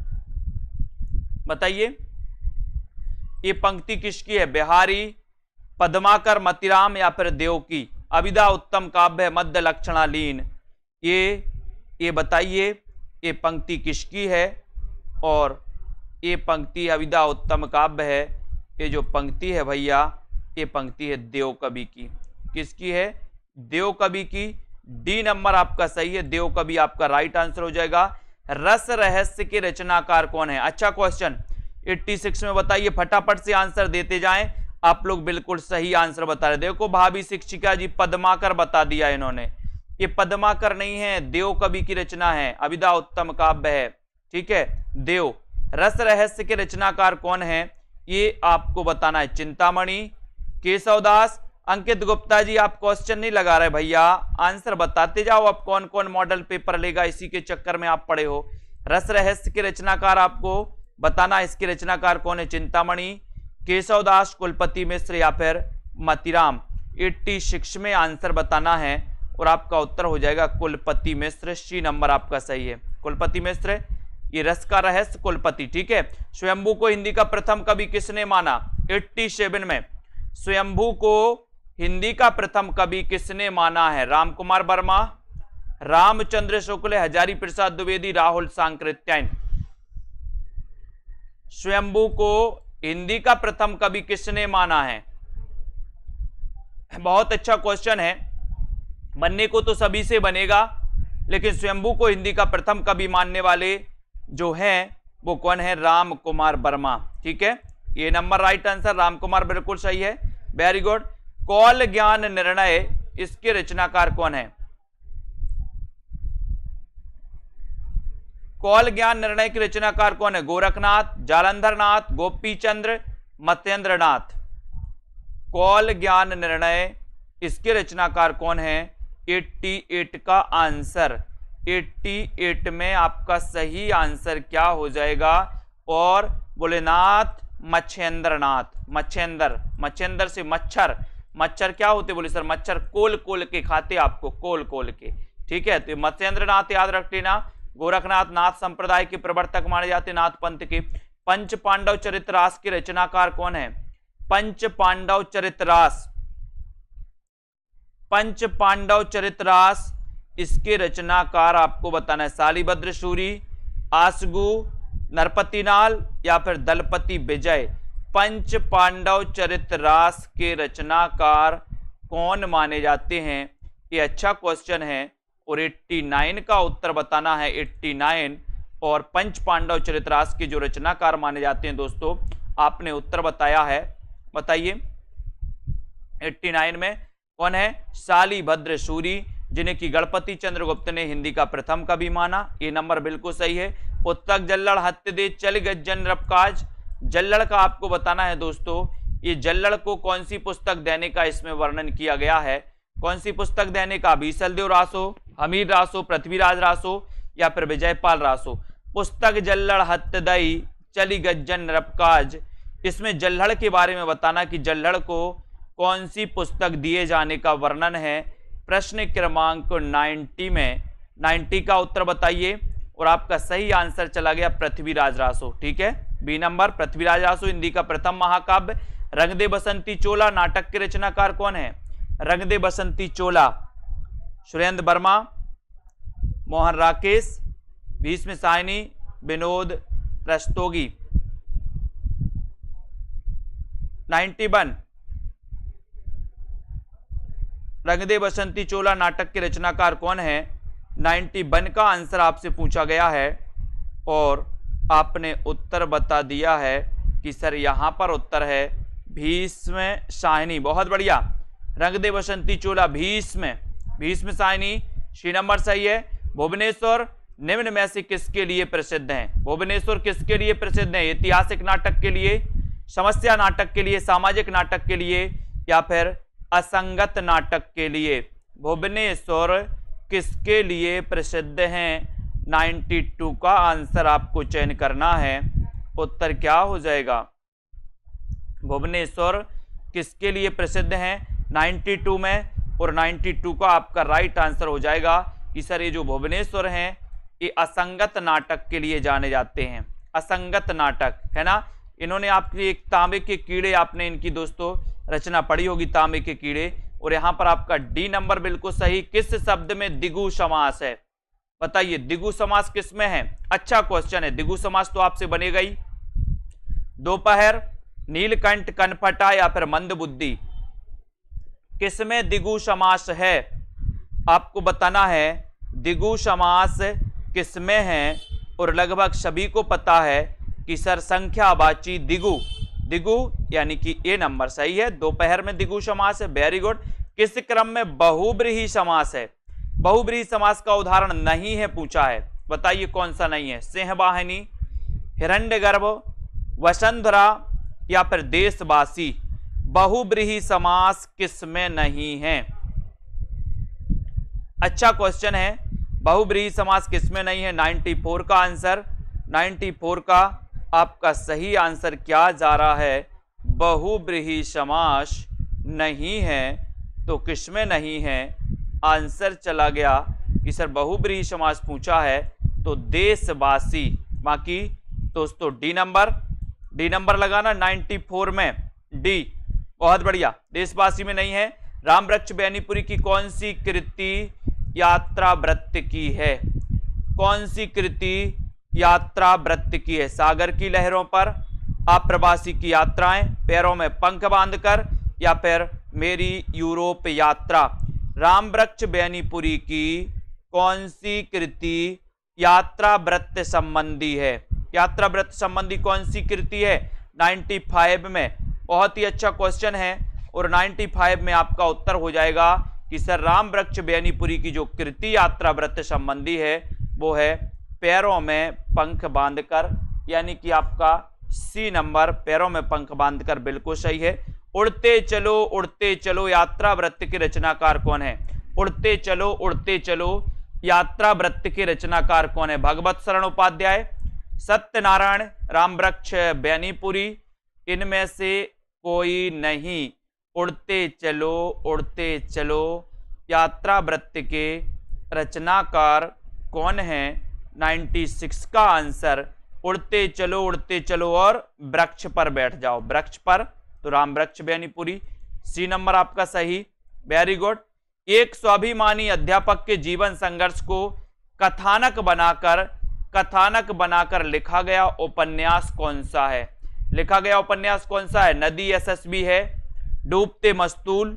बताइए ये पंक्ति किसकी है? बिहारी, पद्माकर, मतिराम या फिर देव की? अभिधा उत्तम काव्य है, मध्य लक्षणालीन, ये बताइए ये पंक्ति किसकी है? और ये पंक्ति अभिधा उत्तम काव्य है, ये जो पंक्ति है भैया, ये पंक्ति है देव कवि की। किसकी है? देव कवि की। डी नंबर आपका सही है, देव कवि आपका राइट आंसर हो जाएगा। रस रहस्य के रचनाकार कौन है? अच्छा क्वेश्चन, 86 में बताइए, फटाफट से आंसर देते जाएं। आप लोग बिल्कुल सही आंसर बता रहे। देखो भाभी शिक्षिका जी, पद्माकर बता दिया इन्होंने, ये पद्माकर नहीं है, देव कवि की रचना है, अभिधा उत्तम काव्य है। ठीक है, देव। रस रहस्य के रचनाकार कौन है? ये आपको बताना है, चिंतामणि, केशवदास। अंकित गुप्ता जी आप क्वेश्चन नहीं लगा रहे भैया, आंसर बताते जाओ। अब कौन कौन मॉडल पेपर लेगा, इसी के चक्कर में आप पड़े हो। रस रहस्य के रचनाकार आपको बताना, इसके रचनाकार कौन है? चिंतामणि, केशवदास, कुलपति मिश्र या फिर मतिराम। 86 में आंसर बताना है और आपका उत्तर हो जाएगा कुलपति मिश्र। सी नंबर आपका सही है, कुलपति मिश्र, ये रस का रहस्य कुलपति। ठीक है, स्वयंभू को हिंदी का प्रथम कवि किसने माना? 87 में स्वयंभू को हिंदी का प्रथम कवि किसने माना है? राम कुमार वर्मा, रामचंद्र शुक्ल, हजारी प्रसाद द्विवेदी, राहुल सांकृत्यायन। स्वयंभू को हिंदी का प्रथम कवि किसने माना है? बहुत अच्छा क्वेश्चन है, बनने को तो सभी से बनेगा, लेकिन स्वयंभू को हिंदी का प्रथम कवि मानने वाले जो हैं वो कौन है? राम कुमार वर्मा। ठीक है, ये number right answer, Ram Kumar बिल्कुल सही है, वेरी गुड। कौल ज्ञान निर्णय, इसके रचनाकार कौन है? कौल ज्ञान निर्णय के रचनाकार कौन है? गोरखनाथ, जालंधरनाथ, गोपीचंद्र, मत्येंद्रनाथ। कौल ज्ञान निर्णय, इसके रचनाकार कौन है? 88 का आंसर, 88 में आपका सही आंसर क्या हो जाएगा? और भोलेनाथ मच्छेंद्रनाथ। मच्छेंद्र से मच्छर, मच्छर क्या होते? बोले सर मच्छर कोल कोल के खाते, आपको कोल कोल के। ठीक है, तो मच्छेंद्रनाथ याद रख लेना। गोरखनाथ नाथ संप्रदाय के प्रवर्तक माने जाते, नाथ पंथ के। पंच पांडव चरितरास के रचनाकार कौन है? पंच पांडव चरितरास, पंच पांडव चरितरास इसके रचनाकार आपको बताना है। शालिभद्र सूरी, आसगु, नरपतिनाल या फिर दलपति विजय। पंच पांडव चरितरास के रचनाकार कौन माने जाते हैं? ये अच्छा क्वेश्चन है और 89 का उत्तर बताना है। 89 और पंच पांडव चरितरास के जो रचनाकार माने जाते हैं दोस्तों, आपने उत्तर बताया है। बताइए 89 में कौन है? शालिभद्र सूरी, जिन्हें कि गणपति चंद्रगुप्त ने हिंदी का प्रथम कवि माना। ये नंबर बिल्कुल सही है। पुस्तक जल्लड़ हत्य दे चल गज्जन रबकाज। जल्लड़ का आपको बताना है दोस्तों, ये जल्लड़ को कौन सी पुस्तक देने का इसमें वर्णन किया गया है? कौन सी पुस्तक देने का? बीसलदेव रासो, हमीर रासो, पृथ्वीराज रासो या फिर विजयपाल रासो। पुस्तक जल्लड़ हत्य दई चली गज्जन रबकाज। इसमें जल्लड़ के बारे में बताना कि जल्लड़ को कौन सी पुस्तक दिए जाने का वर्णन है। प्रश्न क्रमांक 90 में 90 का उत्तर बताइए और आपका सही आंसर चला गया पृथ्वीराज रासो। ठीक है, बी नंबर पृथ्वीराज रासो हिंदी का प्रथम महाकाव्य। रंग दे बसंती चोला नाटक के रचनाकार कौन है? रंग दे बसंती चोला सुरेंद्र वर्मा, मोहन राकेश, भीष्म सायनी, विनोद रस्तोगी। 91 रंग दे बसंती चोला नाटक के रचनाकार कौन है? 91 का आंसर आपसे पूछा गया है और आपने उत्तर बता दिया है कि सर यहां पर उत्तर है भीष्म सायनी। बहुत बढ़िया। रंग दे बसंती चोला भीष्म सायनी सी नंबर सही है। भुवनेश्वर निम्न में से किसके लिए प्रसिद्ध हैं? भुवनेश्वर किसके लिए प्रसिद्ध है? ऐतिहासिक नाटक के लिए, समस्या नाटक के लिए, सामाजिक नाटक के लिए या फिर असंगत नाटक के लिए? भुवनेश्वर किसके लिए प्रसिद्ध हैं? 92 का आंसर आपको चयन करना है। उत्तर क्या हो जाएगा? भुवनेश्वर किसके लिए प्रसिद्ध हैं 92 में? और 92 का आपका राइट आंसर हो जाएगा कि सर ये जो भुवनेश्वर हैं ये असंगत नाटक के लिए जाने जाते हैं। असंगत नाटक है ना। इन्होंने आपकी एक तांबे के कीड़े, आपने इनकी दोस्तों रचना पढ़ी होगी, तांबे के कीड़े। और यहां पर आपका डी नंबर बिल्कुल सही। किस शब्द में द्विगु समास है? बताइए द्विगु समास किस में है? अच्छा क्वेश्चन है। द्विगु समास तो आपसे बनेगा ही। दोपहर, नीलकंठ, कनफटा या फिर मंदबुद्धि, किसमें द्विगु समास है? आपको बताना है द्विगु समास किसमें है। और लगभग सभी को पता है कि सर संख्यावाची द्विगु यानी कि ए नंबर सही है। दोपहर में द्विगु समास है। Very good. किस क्रम में बहुब्रीहि समास है? बहुब्रीहि समास का उदाहरण नहीं है पूछा है। बताइए कौन सा नहीं है? सिंहवाहिनी, हिरण्यगर्भ, वसुंधरा या फिर देशवासी। बहुब्रीहि समास किसमें नहीं है? अच्छा क्वेश्चन है। बहुब्रीहि समास किसमें नहीं है? 94 का आंसर। 94 का आपका सही आंसर क्या जा रहा है? बहुब्रीहि समास नहीं है। तो किसमें नहीं है? आंसर चला गया कि सर बहुब्रीहि समास पूछा है तो देशवासी। बाकी दोस्तों डी नंबर लगाना 94 में डी। बहुत बढ़िया। देशवासी में नहीं है। रामवृक्ष बेनीपुरी की कौन सी कृति यात्रा वृत्त की है? कौन सी कृति यात्रा वृत्त की है? सागर की लहरों पर, अप्रवासी की यात्राएं, पैरों में पंख बांधकर या फिर मेरी यूरोप यात्रा। रामवृक्ष बेनीपुरी की कौन सी कृति यात्रा वृत्त संबंधी है? यात्रा वृत्त संबंधी कौन सी कृति है? 95 में। बहुत ही अच्छा क्वेश्चन है और 95 में आपका उत्तर हो जाएगा कि सर रामवृक्ष बेनीपुरी की जो कृति यात्रा वृत्त संबंधी है वो है पैरों में पंख बांधकर, यानी कि आपका सी नंबर पैरों में पंख बांधकर बिल्कुल सही है। उड़ते चलो यात्रा वृत्त के रचनाकार कौन है? उड़ते चलो यात्रा वृत्त के रचनाकार कौन है? भगवत शरण उपाध्याय, सत्यनारायण, रामवृक्ष बेनीपुरी, इनमें से कोई नहीं। उड़ते चलो यात्रा वृत्त के रचनाकार कौन है? 96 का आंसर उड़ते चलो और वृक्ष पर बैठ जाओ। वृक्ष पर तो रामवृक्ष बेनीपुरी सी नंबर आपका सही। Very good. एक स्वाभिमानी अध्यापक के जीवन संघर्ष को कथानक बनाकर लिखा गया उपन्यास कौन सा है? लिखा गया उपन्यास कौन सा है? नदी यशस्वी है, डूबते मस्तूल,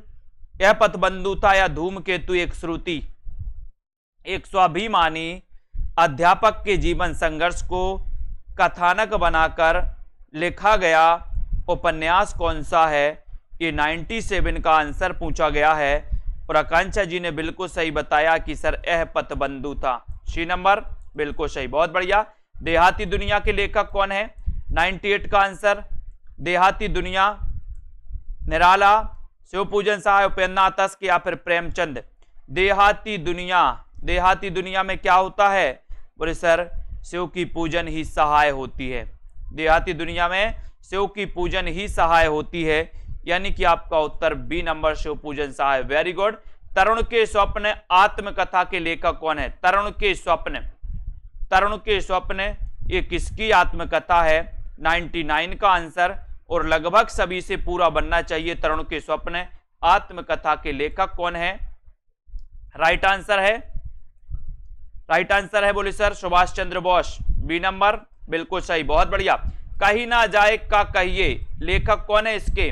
यह पथबंधु था, या धूमकेतु एक श्रुति? एक स्वाभिमानी अध्यापक के जीवन संघर्ष को कथानक बनाकर लिखा गया उपन्यास कौन सा है? ये 97 का आंसर पूछा गया है और आकांक्षा जी ने बिल्कुल सही बताया कि सर यह पथबंधु था। सी नंबर बिल्कुल सही, बहुत बढ़िया। देहाती दुनिया के लेखक कौन है? 98 का आंसर देहाती दुनिया, निराला, शिवपूजन सहाय, उपेंद्रनाथ तस्क या फिर प्रेमचंद? देहाती दुनिया में क्या होता है? बोले सर शिव की पूजन ही सहाय होती है। देहाती दुनिया में शिव की पूजन ही सहाय होती है, यानी कि आपका उत्तर बी नंबर शिव पूजन सहाय। Very good. तरुण के स्वप्न आत्मकथा के लेखक कौन है? तरुण के स्वप्न ये किसकी आत्मकथा है? 99 का आंसर, और लगभग सभी से पूरा बनना चाहिए। तरुण के स्वप्न आत्मकथा के लेखक कौन है? राइट आंसर है बोले sir Subhash Chandra Bose. B number बिल्कुल सही, बहुत बढ़िया। कहीं ना जाए का कहिए, लेखक कौन है इसके?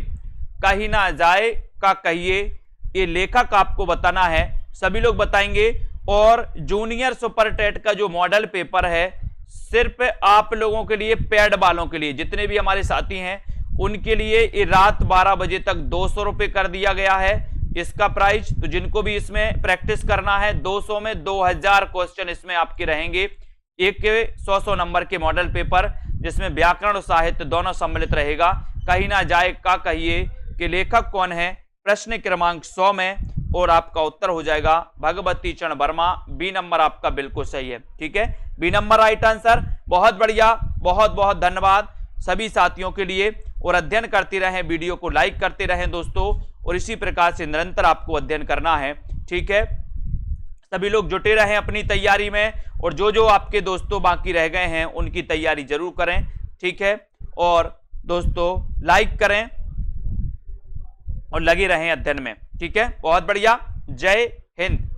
कहीं ना जाए का कहिए, ये लेखक आपको बताना है, सभी लोग बताएंगे। और जूनियर सुपर टेट का जो मॉडल पेपर है सिर्फ आप लोगों के लिए, पेड वालों के लिए, जितने भी हमारे साथी हैं उनके लिए ये रात 12 बजे तक 200 रुपए कर दिया गया है इसका प्राइस। तो जिनको भी इसमें प्रैक्टिस करना है 200 में 2000 क्वेश्चन इसमें आपके रहेंगे। एक के 100 नंबर के मॉडल पेपर, जिसमें व्याकरण और साहित्य दोनों सम्मिलित रहेगा। कहीं ना जाए का कहिए कि लेखक कौन है? प्रश्न क्रमांक 100 में, और आपका उत्तर हो जाएगा भगवती चरण वर्मा। बी नंबर आपका बिल्कुल सही है, ठीक है, बी नंबर राइट आंसर। बहुत बढ़िया, बहुत बहुत धन्यवाद सभी साथियों के लिए। और अध्ययन करते रहें, वीडियो को लाइक करते रहें दोस्तों, और इसी प्रकार से निरंतर आपको अध्ययन करना है, ठीक है। सभी लोग जुटे रहें अपनी तैयारी में, और जो जो आपके दोस्तों बाकी रह गए हैं उनकी तैयारी जरूर करें, ठीक है। और दोस्तों लाइक करें और लगे रहें अध्ययन में, ठीक है। बहुत बढ़िया, जय हिंद।